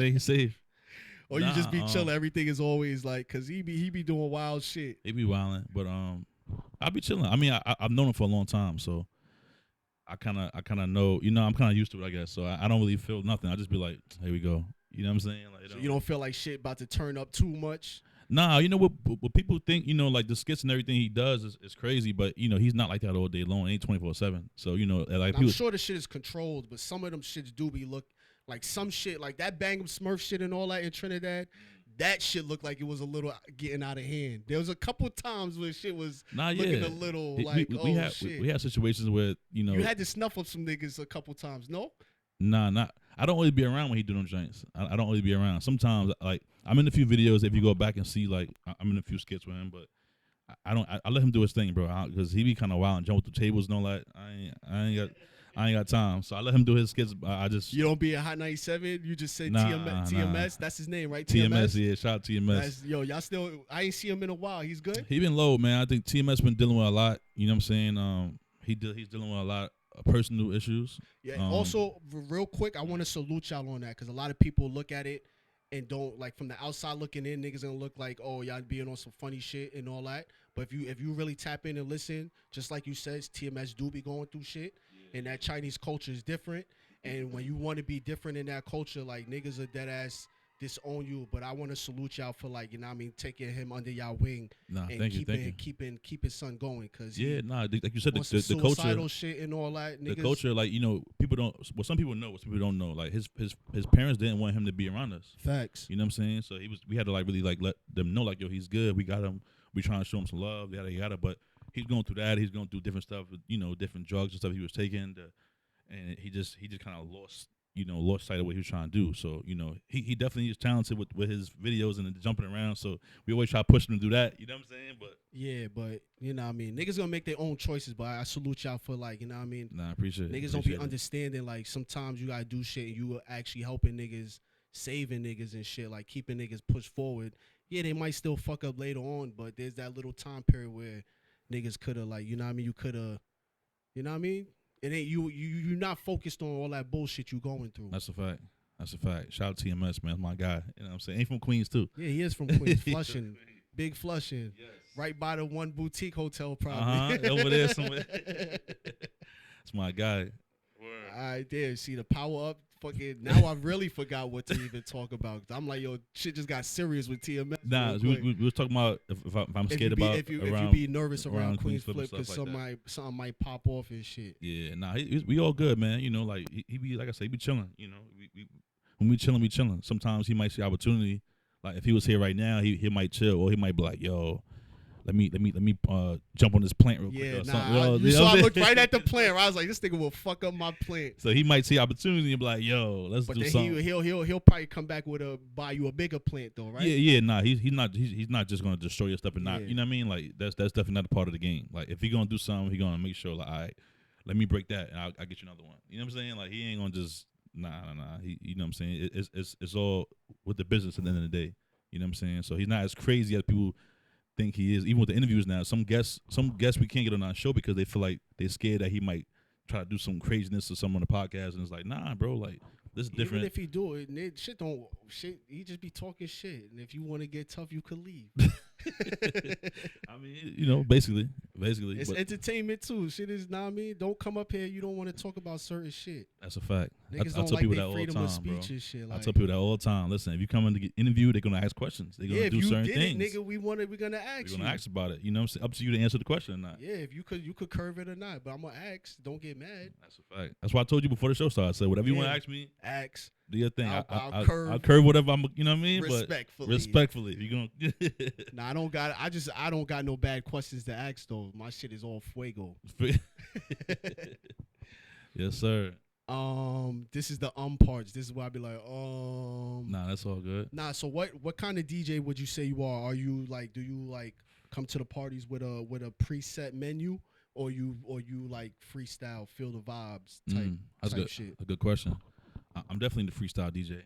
ain't safe. Or you just be chilling. Everything is always like, cause he be doing wild shit. He be wilding, but I be chilling. I mean, I've known him for a long time, so I kind of know. You know, I'm kind of used to it, I guess. So I don't really feel nothing. I just be like, here we go. You know what I'm saying? Like, So you don't feel like shit about to turn up too much. Nah, you know what people think, you know, like the skits and everything he does is crazy, but you know, he's not like that all day long. It ain't 24/7. So, you know, like I'm sure the shit is controlled, but some of them shits do be like some shit like that Bang 'em Smurf shit and all that in Trinidad that shit looked like it was a little getting out of hand. There was a couple times where shit was looking a little like, shit. We had situations where, you had to snuff up some niggas a couple times, no? Nah, not. I don't really be around when he do them joints. I don't really be around. Sometimes, like, I'm in a few videos. If you go back and see, like, I'm in a few skits with him, but I don't. I let him do his thing, bro, because he be kind of wild and jump through tables and all that. I ain't got time, so I let him do his skits. I just You don't be a Hot 97. You just said TMS. Nah. That's his name, right? TMS, yeah. Shout out TMS. Y'all still. I ain't see him in a while. He's good. He been low, man. I think TMS been dealing with a lot. You know what I'm saying? He's dealing with a lot of personal issues. Yeah. Also, real quick, I want to salute y'all on that because a lot of people look at it and don't, like, from the outside looking in, niggas gonna look like, oh, y'all being on some funny shit and all that. But if you really tap in and listen, just like you said, TMS do be going through shit, and that Chinese culture is different. And when you want to be different in that culture, like, niggas are dead ass disown you. But I want to salute y'all for, like, you know what I mean, taking him under y'all wing and keep his son going. Cause like you said, the culture, shit and all that. The culture, like, you know, people don't. Well, some people know, some people don't know. Like his parents didn't want him to be around us. Facts. You know what I'm saying? So we had to, like, really, like, let them know, like, yo, he's good. We got him. We trying to show him some love. Yada yada. But he's going through that. He's going through different stuff. You know, different drugs and stuff he was taking. And he just kind of lost sight of what he was trying to do. So, you know, he definitely is talented with his videos and jumping around. So we always try to push him to do that. You know what I'm saying? But yeah, but you know what I mean, niggas gonna make their own choices. But I salute y'all for, like, you know what I mean. Nah, I appreciate it. Niggas don't be understanding, like, sometimes you gotta do shit and you are actually helping niggas, saving niggas and shit, like keeping niggas pushed forward. Yeah, they might still fuck up later on, but there's that little time period where niggas coulda, like, you know what I mean, you coulda, you know what I mean. It ain't you not focused on all that bullshit you going through. That's a fact. Shout out to TMS, man. That's my guy. You know what I'm saying? Ain't from Queens too. Yeah, he is from Queens. Flushing. Big Flushing. Yes. Right by the one boutique hotel probably. Over there somewhere. That's my guy. Word. All right, there. See the power up. Fucking now I really forgot what to even talk about. I'm like, yo, shit just got serious with TMS. Nah, we was talking about if I'm scared about if you be nervous around Queenz Flip because something might pop off and shit. Yeah, nah, we all good, man. You know, like he be, like I say, he be chilling. You know, when we chilling. Sometimes he might see opportunity. Like if he was here right now, he might chill, or he might be like, yo, let me jump on this plant real quick. Yeah, nah. I looked right at the plant. I was like, this nigga will fuck up my plant. So he might see opportunity and be like, yo, let's do something. But he'll probably come back with buy you a bigger plant though, right? Yeah, nah. He's not just gonna destroy your stuff and not. You know what I mean? Like that's definitely not a part of the game. Like if he gonna do something, he gonna make sure, like, all right, let me break that and I'll get you another one. You know what I'm saying? Like he ain't gonna just nah. You know what I'm saying? It's all with the business at the end of the day. You know what I'm saying? So he's not as crazy as people think he is. Even with the interviews now, some guests we can't get on our show because they feel like they're scared that he might try to do some craziness or something on the podcast, and it's like, nah, bro, like this is different. Even if he do it, he just be talking shit, and if you want to get tough, you could leave. I mean, you know, basically, it's entertainment too. Shit is, nah, I mean, don't come up here. You don't want to talk about certain shit. That's a fact. Niggas I don't tell like people their that all the freedom time, of speech bro. and shit. Like, I tell people that all the time. Listen, if you come in to get interviewed, they're gonna ask questions. They're gonna do certain things. Nigga, we're gonna ask you. We're gonna ask about it. You know what I'm saying? Up to you to answer the question or not. Yeah, if you could curve it or not. But I'm gonna ask. Don't get mad. That's a fact. That's why I told you before the show started. I said, whatever you want to ask me, ask. Do your thing. I'll curve whatever I'm. You know what I mean? Respectfully. You gonna? Nah, I don't got no bad questions to ask though. My shit is all fuego. Yes, sir. This is the parts. This is why I be like, Nah, that's all good. Nah, so what kind of DJ would you say you are? Are you like, do you like come to the parties with a preset menu, or you like freestyle, feel the vibes type shit? A good question. I'm definitely the freestyle DJ.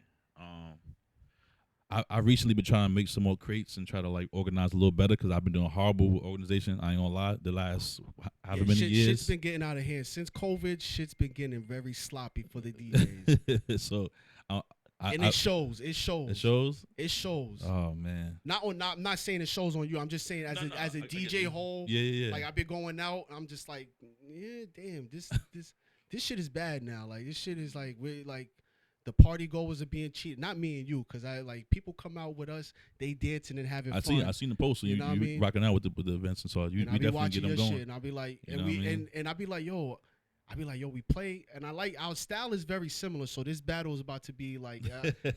I recently been trying to make some more crates and try to like organize a little better because I've been doing horrible with organization. I ain't gonna lie. The last however many years, shit's been getting out of hand since COVID. Shit's been getting very sloppy for the DJs. So, it shows. It shows. It shows. It shows. Oh man. I'm not saying it shows on you. I'm just saying as a DJ whole. Yeah. Like I've been going out. I'm just like, yeah, damn. This shit is bad now. Like this shit is like we're like. The party goers are being cheated. Not me and you, because I like people come out with us, they dancing and having fun. I seen the post. So you mean? rocking out with the events and so you definitely get them going. shit, and I'll be like, and I'll be like, yo, I be like, yo, we play, and I like our style is very similar. So this battle is about to be like,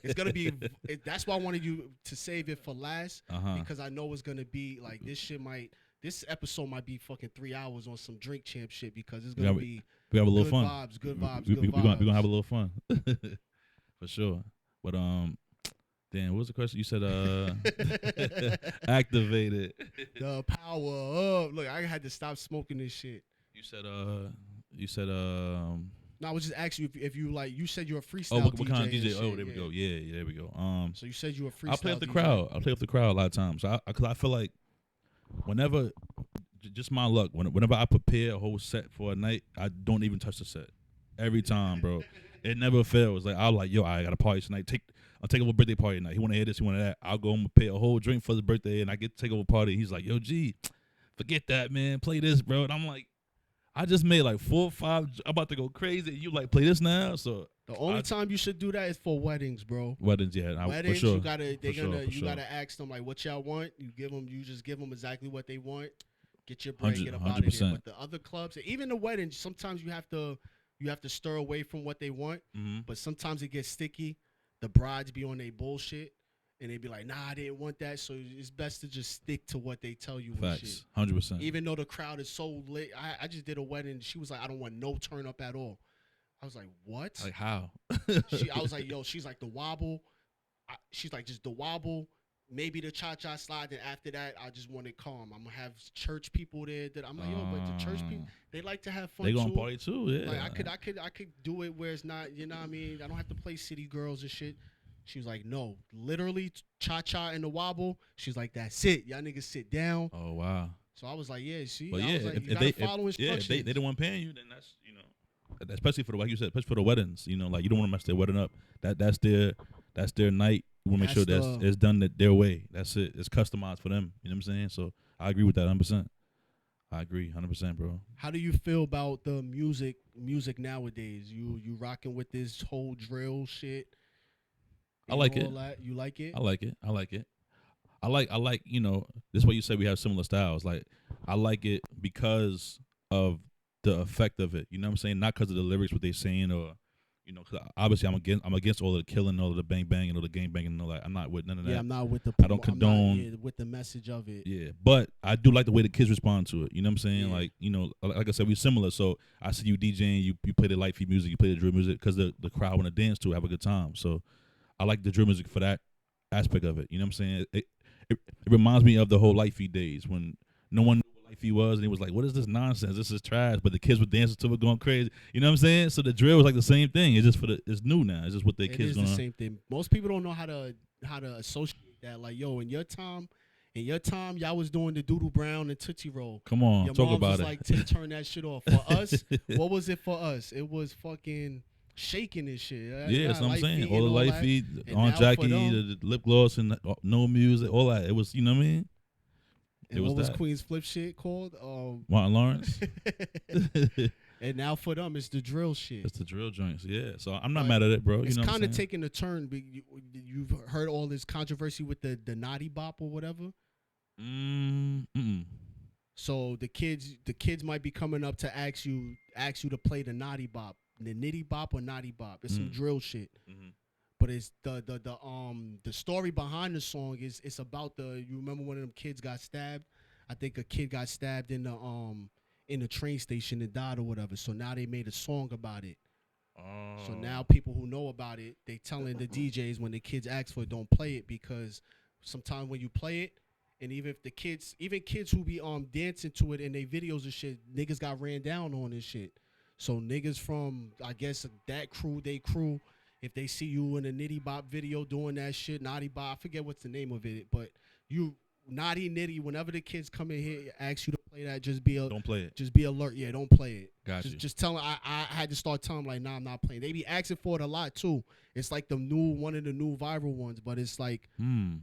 it's gonna be. That's why I wanted you to save it for last because I know it's gonna be like this episode might be fucking 3 hours on some drink champ shit because it's gonna be. We have a little good fun. Vibes, good vibes, we good vibes. We're gonna have a little fun for sure. But damn, what was the question? You said activated. The power up. Look, I had to stop smoking this shit. You said No, I was just asking you if you like. You said you're a freestyle. Oh, what DJ kind of DJ? shit, Oh, there we go. Yeah, there we go. So you said you were a freestyle. I play with the DJ. crowd. I play with the crowd a lot of times. So cause I feel like whenever, just my luck. Whenever I prepare a whole set for a night, I don't even touch the set. Every time, bro. It never fails. Like I'm like, yo, I got a party tonight. I'll take over a birthday party tonight. He want to hear this, he want to that. I'll go and pay a whole drink for his birthday, and I get to take over a party. He's like, yo, G, forget that, man. Play this, bro. And I'm like, I just made like 4 or 5. I'm about to go crazy. You like play this now? So the only time you should do that is for weddings, bro. Weddings, yeah. Weddings, for sure. you gotta ask them like what y'all want. You just give them exactly what they want. Get your break, get up out of here. But the other clubs, even the weddings, sometimes you have to stir away from what they want. Mm-hmm. But sometimes it gets sticky. The brides be on their bullshit, and they be like, "Nah, I didn't want that." So it's best to just stick to what they tell you. Facts, and shit. 100%. Even though the crowd is so lit, I just did a wedding. She was like, "I don't want no turn up at all." I was like, "What?" Like how? I was like, "Yo," she's like the wobble. She's like just the wobble. Maybe the cha-cha slide, and after that, I just want it calm. I'm gonna have church people there. That I'm like, yo, but the church people, they like to have fun. They gonna too. party too, yeah. Like I could do it where it's not, you know what I mean? I don't have to play city girls and shit. She was like, no, literally cha-cha and the wobble. She's like, that's it. Y'all niggas sit down. Oh wow. So I was like, yeah, see, but I yeah, was like, if they the one paying you, then that's especially for the like you said, especially for the weddings. You know, like you don't want to mess their wedding up. That's their night. You want to make sure it's done their way. That's it. It's customized for them. You know what I'm saying? So I agree with that 100%. I agree 100%, bro. How do you feel about the music nowadays? You rocking with this whole drill shit? I like it. You like it? I like it. I like, you know, this is why you say we have similar styles. Like, I like it because of the effect of it. You know what I'm saying? Not because of the lyrics, what they saying, or, you know, cause obviously I'm against all of the killing, all of the bang bang, and all the gang banging and all that. I'm not with none of that. Yeah, I'm not with I don't condone with the message of it. Yeah, but I do like the way the kids respond to it. You know what I'm saying? Yeah. Like, you know, like I said, we're similar. So I see you DJing, you play the light feed music, you play the drill music, because the crowd want to dance to it, have a good time. So I like the drill music for that aspect of it. You know what I'm saying? It reminds me of the whole light feed days when no one knew what light feed was, and it was like, what is this nonsense? This is trash. But the kids were dancing to it, going crazy. You know what I'm saying? So the drill was like the same thing. It's just it's new now. It's just what the kids going. It is the same thing. Most people don't know how to associate that. Like, yo, in your time, y'all was doing the Doodle Brown and Tootsie Roll. Come on, your talk mom about was it. Like, turn that shit off. For us, what was it for us? It was fucking shaking and shit. Yeah, that's what I'm saying. All the light feed, And on now Jackie, for them- the lip gloss, and no music, all that. It was, you know what I mean? And what was Queenz Flip shit called? Martin Lawrence. And now for them, it's the drill shit. It's the drill joints, yeah. So I'm not mad at it, bro. It's you know kind of taking a turn. You've heard all this controversy with the naughty bop or whatever. So the kids might be coming up to ask you to play the naughty bop, the nitty bop or naughty bop. It's some drill shit. Mm-hmm. But it's the story behind the song is it's about you remember one of them kids got stabbed? I think a kid got stabbed in the train station and died or whatever. So now they made a song about it. Oh. So now people who know about it, they telling the DJs when the kids ask for it, don't play it, because sometimes when you play it, and even kids who be dancing to it in their videos and shit, niggas got ran down on this shit. So niggas from, I guess, that crew, if they see you in a Nitty Bop video doing that shit, Naughty Bop, I forget what's the name of it, but you Naughty Nitty, whenever the kids come in here ask you to play that, don't play it. Just be alert. Yeah, don't play it. Gotcha. Just tell them. I had to start telling them, like, nah, I'm not playing. They be asking for it a lot too. It's like one of the new viral ones, but it's like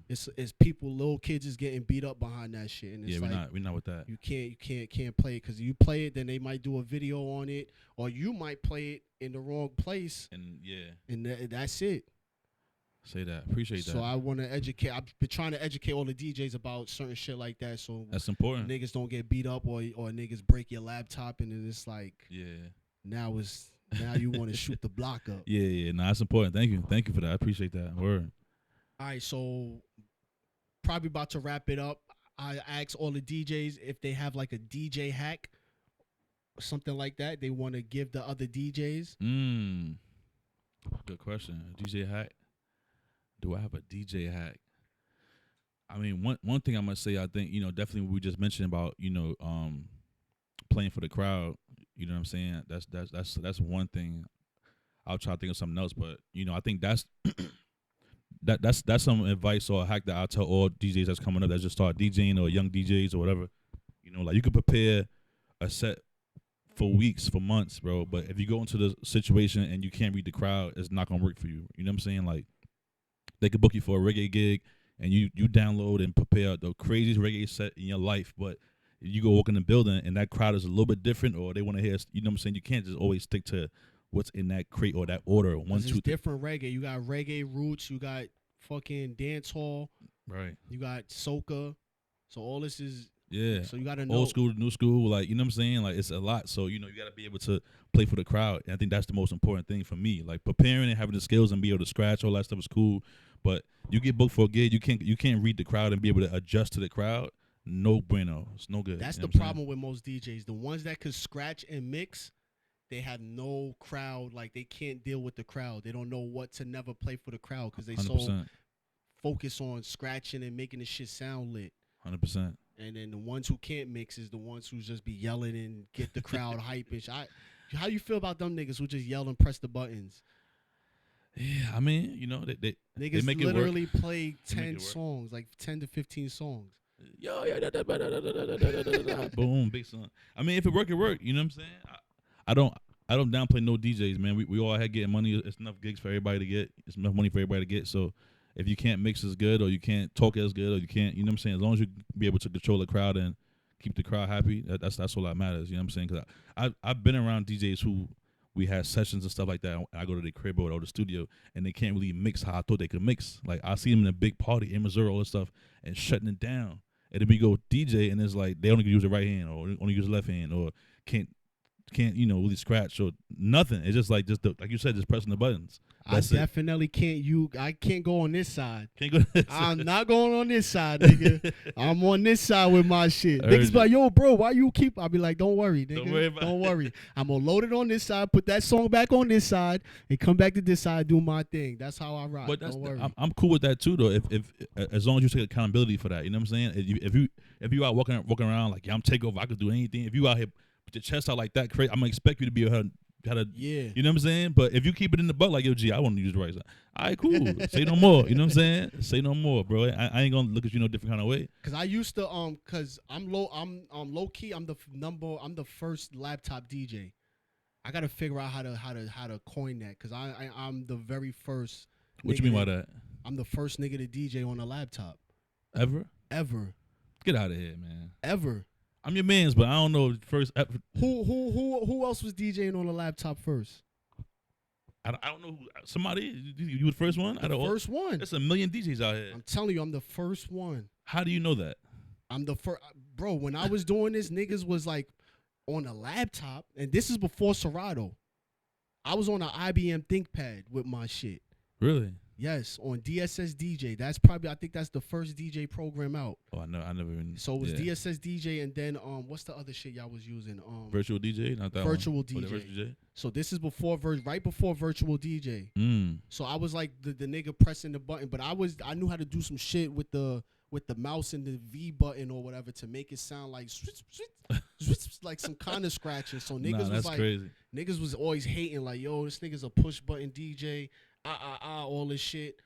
it's people, little kids is getting beat up behind that shit. And it's we're not with that. You can't play it, because you play it, then they might do a video on it, or you might play it in the wrong place, and that's it. Say that. Appreciate that. So I want to educate. I've been trying to educate all the DJs about certain shit like that. So that's important. Niggas don't get beat up or niggas break your laptop, and then it's like, yeah. Now you want to shoot the block up. Yeah. Nah, that's important. Thank you for that. I appreciate that. Word. All right, so probably about to wrap it up. I asked all the DJs if they have like a DJ hack or something like that they want to give the other DJs. Good question. DJ hack. Do I have a DJ hack? I mean, one thing I'm gonna say, I think, definitely what we just mentioned about, playing for the crowd. You know what I'm saying? That's one thing. I'll try to think of something else, but I think that's that's some advice or a hack that I tell all DJs that's coming up that just start DJing, or young DJs or whatever. Like, you could prepare a set for weeks, for months, bro. But if you go into the situation and you can't read the crowd, it's not gonna work for you. You know what I'm saying? Like, they could book you for a reggae gig, and you download and prepare the craziest reggae set in your life, but you go walk in the building and that crowd is a little bit different, or they want to hear, you know what I'm saying? You can't just always stick to what's in that crate or that order. 1, 2, 3. Different reggae. You got reggae roots. You got fucking dance hall. Right. You got soca. So all this is. Yeah. So you got to know. Old school, new school. Like, you know what I'm saying? Like, it's a lot. So, you got to be able to play for the crowd. And I think that's the most important thing for me. Like, preparing and having the skills and be able to scratch, all that stuff is cool. But you get booked for a gig, you can't read the crowd and be able to adjust to the crowd. No bueno. It's no good. That's you know the problem with most DJs. The ones that could scratch and mix, they have no crowd. Like, they can't deal with the crowd. They don't know what to never play for the crowd because they 100%. so focus on scratching and making the shit sound lit. 100%. And then the ones who can't mix is the ones who just be yelling and get the crowd hype. How you feel about them niggas who just yell and press the buttons? Yeah, I mean, they Niggas make it literally work. play 10 songs, like 10 to 15 songs. Yo, boom, big song. I mean, if it work, it work. You know what I'm saying? I don't downplay no DJs, man. We all had getting money. It's enough gigs for everybody to get. It's enough money for everybody to get. So if you can't mix as good, or you can't talk as good, or you can't, you know what I'm saying? As long as you be able to control the crowd and keep the crowd happy, that's all that matters. You know what I'm saying? Because I've been around DJs who we had sessions and stuff like that. And I go to the crib or the studio, and they can't really mix how I thought they could mix. Like, I see them in a big party in Missouri, all this stuff, and shutting it down. And then we go DJ, and it's like they only can use the right hand, or only use the left hand, or can't really scratch or nothing. It's just like like you said, just pressing the buttons. That's I definitely can't. I can't go on this side. Can't go. I'm not going on this side, nigga. I'm on this side with my shit. Niggas be like, yo, bro, why you keep? I'll be like, don't worry, nigga. Don't worry. I'm gonna load it on this side, put that song back on this side, and come back to this side, do my thing. That's how I rock. But don't worry. I'm cool with that too, though. If as long as you take accountability for that, you know what I'm saying. If you out walking around like, yeah, I'm Takeover, I could do anything. If you out here with your chest out like that, crazy, I'm gonna expect you to be able to. Yeah. You know what I'm saying? But if you keep it in the butt like, yo, G, I want to use the right side. All right, cool. Say no more. You know what I'm saying? Say no more, bro. I ain't gonna look at you no different kind of way. Cause I used to cause I'm low key. I'm the first laptop DJ. I gotta figure out how to coin that. Cause I'm the very first. What you mean by that? I'm the first nigga to DJ on a laptop. Ever? Get out of here, man. Ever. I'm your man's, but I don't know first. Who else was DJing on a laptop first? I don't know. Somebody, you the first one? First one. There's a million DJs out here. I'm telling you, I'm the first one. How do you know that? I'm the first, bro. When I was doing this, niggas was like on a laptop, and this is before Serato. I was on an IBM ThinkPad with my shit. Really? Yes, on DSS DJ. I think that's the first DJ program out. Oh, I never even. So it was DSS DJ, and then what's the other shit y'all was using? Virtual DJ, not that Virtual one. DJ. Oh, the virtual DJ. So this is right before Virtual DJ. So I was like the nigga pressing the button, but I knew how to do some shit with the mouse and the V button or whatever to make it sound like like some kind of scratching. So niggas was like, crazy. Niggas was always hating like, yo, this nigga's a push button DJ. All this shit,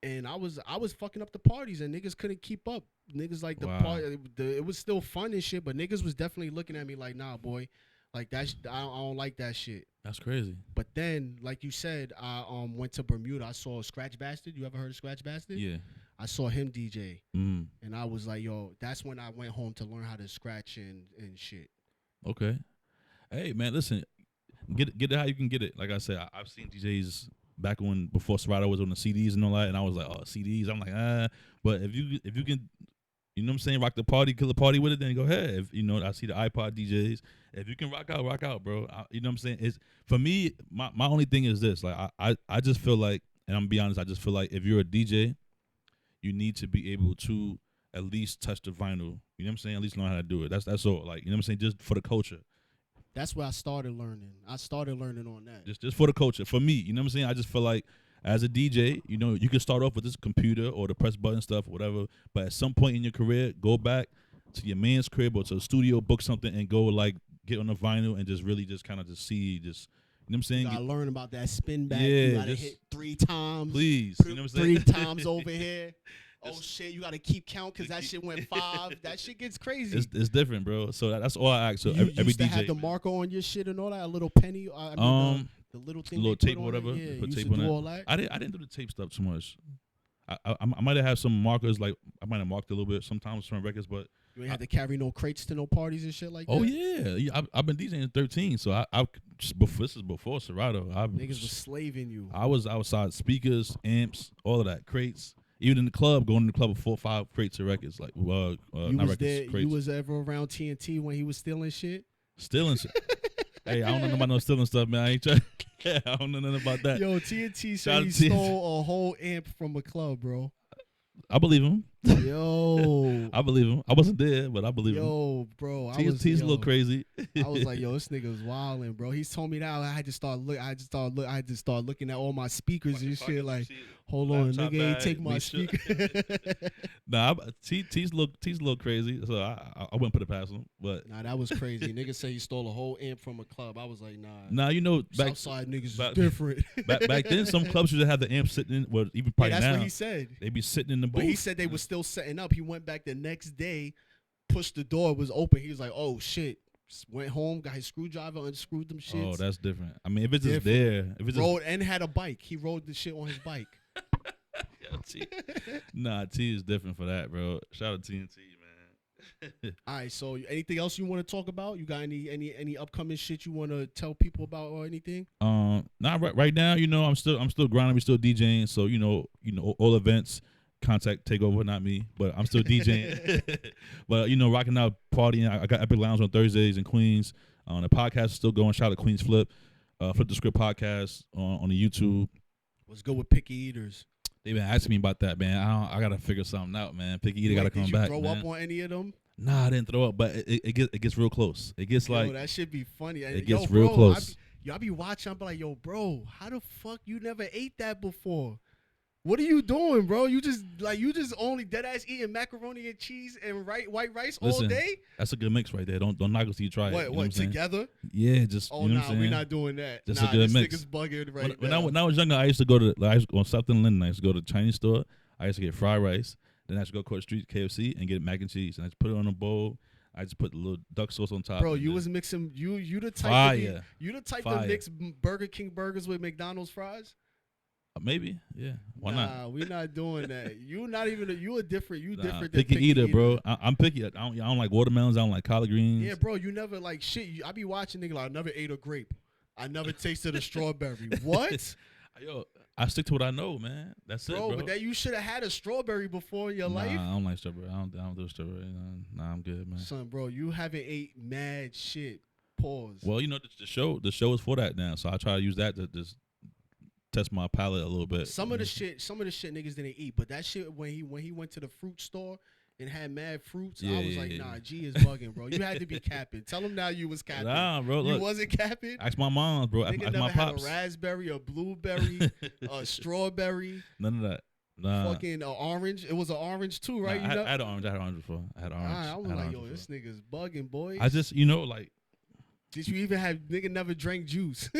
and I was fucking up the parties, and niggas couldn't keep up. Niggas like party, it was still fun and shit, but niggas was definitely looking at me like, nah, boy, like that. I don't like that shit. That's crazy. But then, like you said, I went to Bermuda. I saw Scratch Bastard. You ever heard of Scratch Bastard? Yeah. I saw him DJ, and I was like, yo, that's when I went home to learn how to scratch and shit. Okay. Hey man, listen, get it how you can get it. Like I said, I've seen DJs. Back before Serato was on the CDs and all that, and I was like, oh, CDs. I'm like, but if you can, You know what I'm saying? Rock the party, kill a party with it. Then go ahead. If, you know, I see the iPod DJs. If you can rock out, bro. You know what I'm saying? It's for me. My only thing is this. Like I just feel like, and I'm gonna be honest. I just feel like if you're a DJ, you need to be able to at least touch the vinyl. You know what I'm saying? At least know how to do it. That's all. Like, you know what I'm saying? Just for the culture. That's where I started learning. I started learning on that. Just for the culture. For me, you know what I'm saying? I just feel like as a DJ, you know, you can start off with this computer or the press button stuff or whatever, but at some point in your career, go back to your man's crib or to the studio, book something, and go like get on the vinyl and just really just kind of just see, just, you know what I'm saying? You gotta learn about that spin back. Yeah, You gotta just, hit 3 times. Please, you know what I'm saying? 3 times over here. Oh shit, you gotta keep count because that shit went 5. That shit gets crazy. It's different, bro. So that's all I ask. So you every used to DJ have the marker on your shit and all that, a little penny. I mean, the little thing, little they tape, put whatever. on it. Yeah, Put you tape used to on do it. all that. I didn't do the tape stuff too much. I might have had some markers, like I might have marked a little bit sometimes from records, but you ain't had to carry no crates to no parties and shit like that. oh yeah, I've been DJing at 13, so I before, this is before Serato. Niggas was slaving you. I was outside, speakers, amps, all of that, crates. Even in the club, going to the club with 4 or 5 crates of records, like You not was records, there. crates. You was ever around TNT when he was stealing shit? Stealing shit. Hey, I don't know about no stealing stuff, man. I ain't trying. I don't know nothing about that. Yo, TNT Shout said out he to TNT. stole a whole amp from a club, bro. I believe him. Yo, I believe him. I wasn't there, but I believe him. yo, bro. TNT's a little crazy. I was like, yo, this nigga was wilding, bro. He's told me that. I had to start looking at all my speakers and shit. Like, hold on, nigga ain't take my speaker. Nah, T's a little crazy. So I wouldn't put it past him. But Nah, that was crazy. Nigga say he stole a whole amp from a club. I was like, nah. nah, you know, back Southside niggas back- is different. back then, some clubs used to have the amp sitting in. Well, even probably that's now, what he said. they be sitting in the booth. But he said they were still setting up. He went back the next day, pushed the door, it was open. He was like, oh shit. Went home, got his screwdriver, unscrewed them shits. Oh, that's different. I mean, if it's just Different. there, if it's Rode and had a bike. He rode the shit on his bike. Nah, T is different for that, bro. Shout out to TNT, man. All right, so anything else you want to talk about? You got any upcoming shit you want to tell people about or anything? Not right now. You know, I'm still grinding. We still DJing. So you know, all events. Contact Takeover, not me, but I'm still DJing. But you know, rocking out, partying. I got Epic Lounge on Thursdays in Queens. The podcast is still going. Shout out to Queenz Flip, Flip the Script podcast on the YouTube. What's good with picky eaters? They've been asking me about that, man. I gotta figure something out, man. Picky Eater gotta come Did back. you throw man. up on any of them? Nah, I didn't throw up, but it gets real close. It gets like that should be funny. it gets real close. I be watching. I be like, yo, bro, how the fuck you never ate that before? What are you doing, bro? You just only dead ass eating macaroni and cheese and white rice all day? That's a good mix right there. Don't knock it till you try it. What, what I'm saying? Together? Yeah, just Oh, you know what I'm saying? we're not doing that. Just a good mix. This nigga's bugging right when now. I was younger, I used to go to on South and Linden. I used to go to the Chinese store. I used to get fried rice. Then I used to go across the street to KFC and get mac and cheese. And I just put it on a bowl. I just put the little duck sauce on top. Bro, you was mixing you the type Fire. to mix Burger King burgers with McDonald's fries? Maybe, yeah. Why nah, not? We're not doing that. You different. You Nah, different than picky eater, bro. I'm picky. I don't like watermelons. I don't like collard greens. Yeah, bro. You never like shit. I be watching nigga like I never ate a grape. I never tasted a strawberry. What? Yo, I stick to what I know, man. That's it, bro. But that you should have had a strawberry before in your life. I don't like strawberry. I don't do strawberry. Nah, I'm good, man. Son, bro, you haven't ate mad shit. Pause. Well, you know the show is for that now, so I try to use that to just test my palate a little bit. Some of the shit niggas didn't eat, but that shit when he went to the fruit store and had mad fruits, I was like, nah, G is bugging, bro. You had to be capping. Tell him now you was capping. Nah, bro, you look, wasn't capping. ask my mom, bro. Ask Nigga never my had pops. a raspberry, a blueberry, a strawberry. None of that. Nah. Fucking orange. It was an orange too, right? Nah, I had orange. I had orange before. I had orange. I was like, yo, this nigga's bugging, boy. I just, like. Did you even have nigga never drank juice?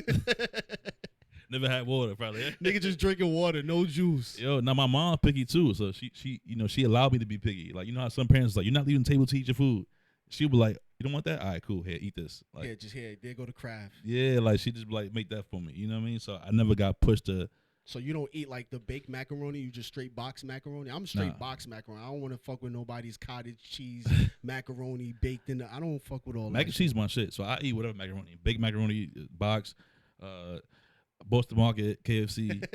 Never had water, probably. Nigga just drinking water, no juice. Yo, now my mom's picky too, so she allowed me to be picky. Like, you know how some parents like, you're not leaving the table to eat your food. She'll be like, you don't want that? All right, cool. Here, eat this. Like, yeah, just here. There go the craft. Yeah, like she just like make that for me. You know what I mean? So I never got pushed to. So you don't eat like the baked macaroni? You just straight box macaroni? I'm straight box macaroni. I don't want to fuck with nobody's cottage cheese macaroni baked in the. I don't fuck with all that. Mac and cheese my shit. So I eat whatever macaroni. Baked macaroni, box, Boston Market, KFC.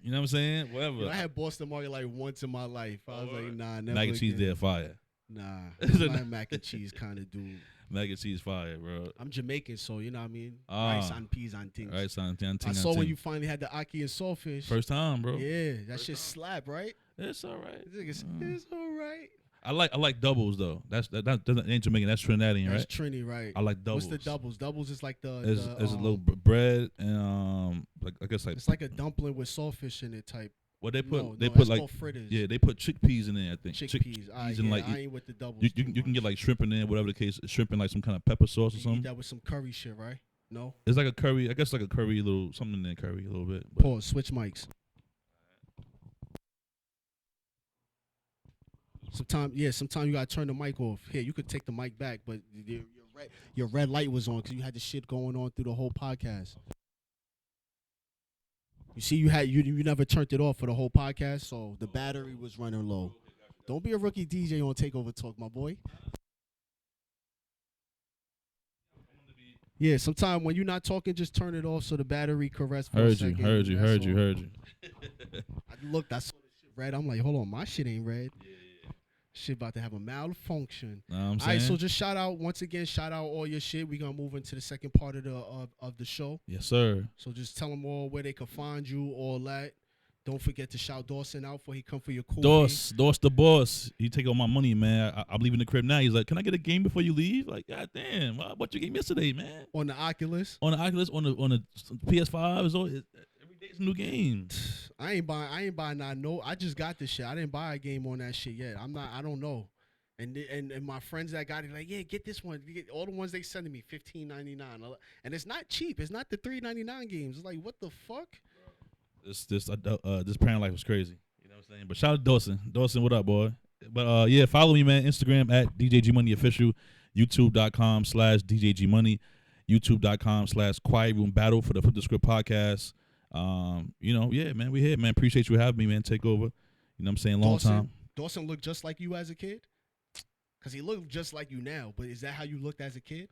You know what I'm saying? Whatever. Yo, I had Boston Market like once in my life. I was like, nah, never. Mac and cheese again. there, fire. Nah, Is I'm it not a not? mac and cheese kind of dude. Mac and cheese fire, bro. I'm Jamaican, so you know what I mean. Ah. Rice and peas and things. Right, son. I saw when you finally had the aki and saltfish. First time, bro. Yeah, that First shit time. slap, right? It's all right. It's all right. I like doubles though. That ain't Jamaican. That's Trinidadian, That's right? Trini, right? I like doubles. What's the doubles? Doubles is like the It's a little bread and like I guess like it's like a dumpling with saltfish in it type. Well, they put No, they no, put that's like called fritters. yeah, they put chickpeas in there. I think Chickpeas. and Yeah, like I ain't with the doubles. you too can get much. like shrimp in there, whatever the case. Shrimp and like some kind of pepper sauce or You eat something. that with some curry shit, right? No. It's like a curry. I guess like a curry, little something in there, curry a little bit. But Pause. Switch mics. Sometimes you gotta turn the mic off. Here, you could take the mic back, but your red light was on because you had the shit going on through the whole podcast. You see, you never turned it off for the whole podcast, so the battery was running low. Don't be a rookie DJ on Takeover Talk, my boy. Yeah, sometimes when you're not talking, just turn it off so the battery can rest for a heard second. you. I looked, I saw the shit red. I'm like, hold on, my shit ain't red. Shit about to have a malfunction. Know what I'm All saying? right, so just shout out all your shit. We gonna move into the second part of the show. Yes, sir. So just tell them all where they can find you, all that. Don't forget to shout Dawson out for he come for your cool. Doss the boss. He take all my money, man. I'm leaving the crib now. He's like, can I get a game before you leave? Like, god damn, I bought your game yesterday, man. On the Oculus. On the Oculus, on the PS5, every day's a new game. I ain't buying that. No, I just got this shit. I didn't buy a game on that shit yet. I don't know. And my friends that got it, like, yeah, get this one. Get all the ones they sending me, $15.99, and it's not cheap. It's not the $3.99 games. It's like, what the fuck? This Parent life was crazy. You know what I'm saying? But shout out to Dawson. Dawson, what up, boy? But yeah, follow me, man. Instagram at DJGMoneyOfficial, YouTube.com/DJGMoney, YouTube.com/Quiet Room Battle for the Flip the Script podcast. Yeah, man, we here, man. Appreciate you having me, man. Take over. You know what I'm saying? Long time. Dawson looked just like you as a kid? Because he looked just like you now, but is that how you looked as a kid?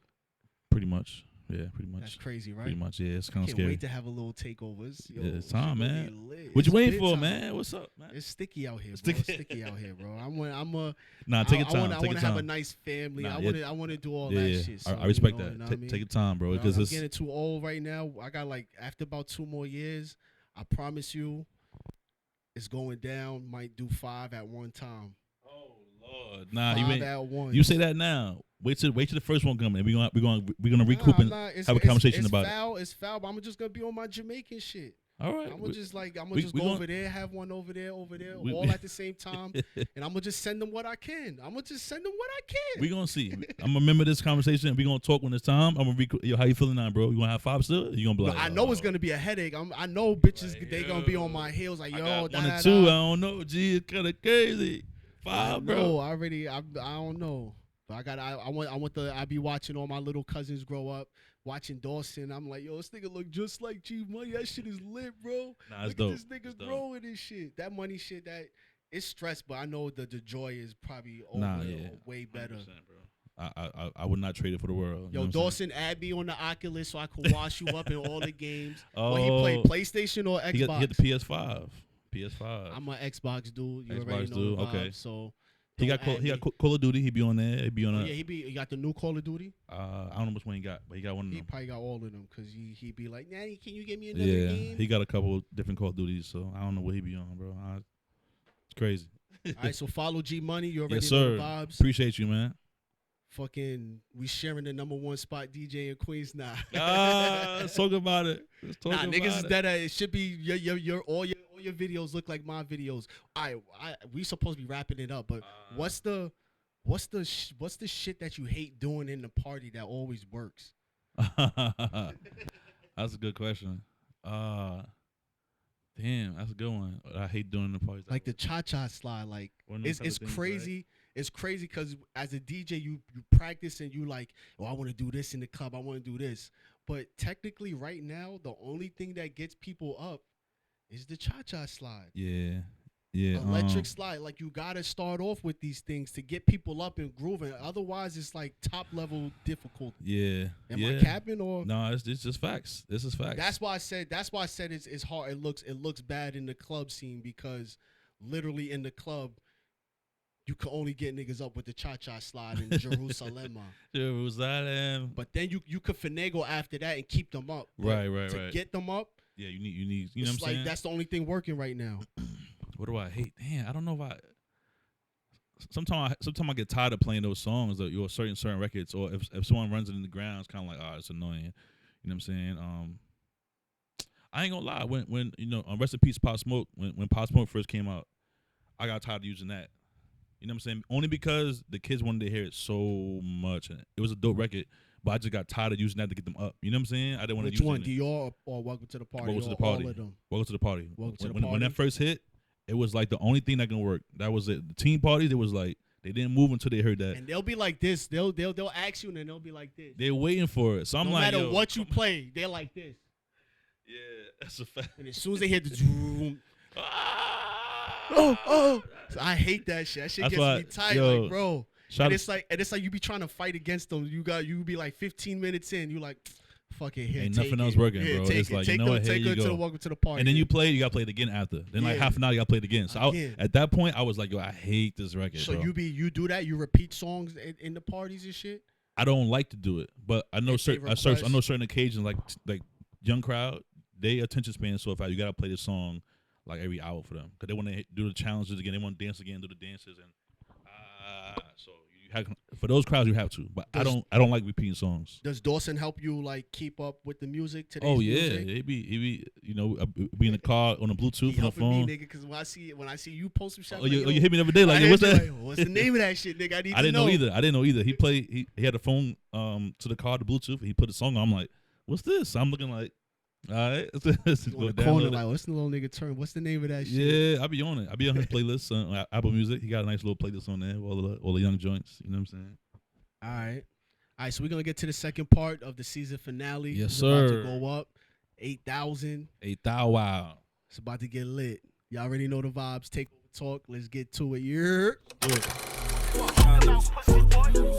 Pretty much. Yeah, pretty much. That's crazy, right? Pretty much, yeah. It's kind of Can't scary. wait to have a little takeovers. Yo, yeah, it's time, man. What What you waiting for, man? What's up, man? It's sticky out here, bro. It's sticky out here, bro. Nah, take your time. I want to have a nice family. Nah, I want to do all yeah, that yeah. shit. So, I respect you that. know what I mean? Take your time, bro. Because I'm getting too old right now. I got like after about 2 more years, I promise you, it's going down. Might do 5 at one time. Oh Lord, nah, 5 at once. you say that now. Wait till the first one come, and we're gonna recoup and have a conversation about it. It's foul, but I'm just gonna be on my Jamaican shit. All right, I'm gonna just go over there, have one over there, all at the same time, and I'm gonna just send them what I can. We gonna see. I'm gonna remember this conversation. We gonna talk when it's time. I'm gonna yo, how you feeling now, bro? You gonna have 5 still? You gonna be like? I know it's gonna be a headache. I know bitches they gonna be on my heels like, I yo, got 1 da, or 2. da. I don't know. Gee, it's kind of crazy. 5, bro. I don't know. But I be watching all my little cousins grow up, watching Dawson. I'm like, yo, this nigga look just like G Money. That shit is lit, bro. Nah, it's look dope. at this nigga growing and shit. That money shit, that it's stress, but I know the joy is probably way better. Bro. I would not trade it for the world. Yo, you know Dawson, add me on the Oculus so I could wash you up in all the games. Oh, Well, he played PlayStation or Xbox? He got the PS5. I'm an Xbox dude. You Xbox already know dude, the vibe, okay. So He got Call of Duty. He be on there. He be on. He got the new Call of Duty. I don't know which one he got, but he got one of them. He probably got all of them because he be like, Nanny, can you get me another Yeah, game? he got a couple of different Call of Duties, so I don't know what he be on, bro. It's crazy. All right, so follow G Money. You already Yes, know sir. the vibes. Appreciate you, man. Fucking, we sharing the #1 spot DJ in Queens now. Let's talk about it. Niggas is dead. It should be all your videos look like my videos. We supposed to be wrapping it up, but what's the shit that you hate doing in the party that always works? That's a good question. Damn, that's a good one. I hate doing the parties. Like the cha-cha slide. Like it's crazy. Right? It's crazy because as a DJ, you practice and you like, oh, I want to do this in the club. I want to do this. But technically, right now, the only thing that gets people up is the cha-cha slide. Yeah. Electric slide. Like, you got to start off with these things to get people up and grooving. Otherwise, it's like top level difficult. Yeah. Am I capping or? No, it's just facts. This is facts. That's why I said it's hard. It looks bad in the club scene because literally in the club, you can only get niggas up with the cha-cha slide in Jerusalem. Jerusalem. But then you could finagle after that and keep them up. But Right. to get them up, Yeah, you need. You know it's what I'm saying? that's the only thing working right now. What do I hate? Damn, I don't know if I. Sometimes I get tired of playing those songs that your certain records, or if someone runs it in the ground, it's kind of like, it's annoying. You know what I'm saying? I ain't gonna lie. When you know, rest in peace, Pop Smoke. When Pop Smoke first came out, I got tired of using that. You know what I'm saying? Only because the kids wanted to hear it so much. And it was a dope record, but I just got tired of using that to get them up. You know what I'm saying? I didn't want to use Which one, it. Dior or Welcome to the Party? Welcome to the or Party. All of them. Welcome to the Party. Welcome to the When Party. that first hit, it was like the only thing that can work. That was it. The teen parties, it was like they didn't move until they heard that. And they'll be like this. They'll ask you and then they'll be like this. They're waiting for it. So I'm no like, matter what you play, they're like this. Yeah, that's a fact. And as soon as they hear the zoom, oh. So I hate that shit. That shit That's gets why, me tight, yo, like, bro. Shout And it's like you be trying to fight against them. You be like 15 minutes in, you like, fuck it, here, ain't take nothing it. else working, Here, bro. take It's it. like, take you know what, take here her you to the go. Welcome to the Party. And then you gotta play it again after. Then like Yeah. half an hour, you gotta play it again. So Again. at that point, I was like, yo, I hate this record. So bro. you do that? You repeat songs in the parties and shit? I don't like to do it, but I know If they I know certain occasions like young crowd, they attention span so fast. You gotta play this song like every hour for them because they want to do the challenges again. They want to dance again, do the dances, and so you have, for those crowds you have to. But I don't like repeating songs. Does Dawson help you like keep up with the music today? Oh yeah, he be you know be in the car on the Bluetooth He on the helping phone. me, nigga, because when I see you post some shit, Oh, you hit me the other day like, yo, what's that? What's the name of that shit, nigga? I need I to didn't know either. I didn't know either. He had a phone to the car, the Bluetooth. And he put a song on. I'm like, what's this? I'm looking like, all right, let's You go on the corner, download it. like, what's the little nigga turn? What's the name of that shit? Yeah, I be on it. I be on his playlist on Apple Music. He got a nice little playlist on there, all the young joints. You know what I'm saying? All right. So we're gonna get to the second part of the season finale. Yes, It's about sir. to go up 8,000. Wow. It's about to get lit. Y'all already know the vibes. Take over talk. Let's get to it. Yeah. Talking about pussy boy.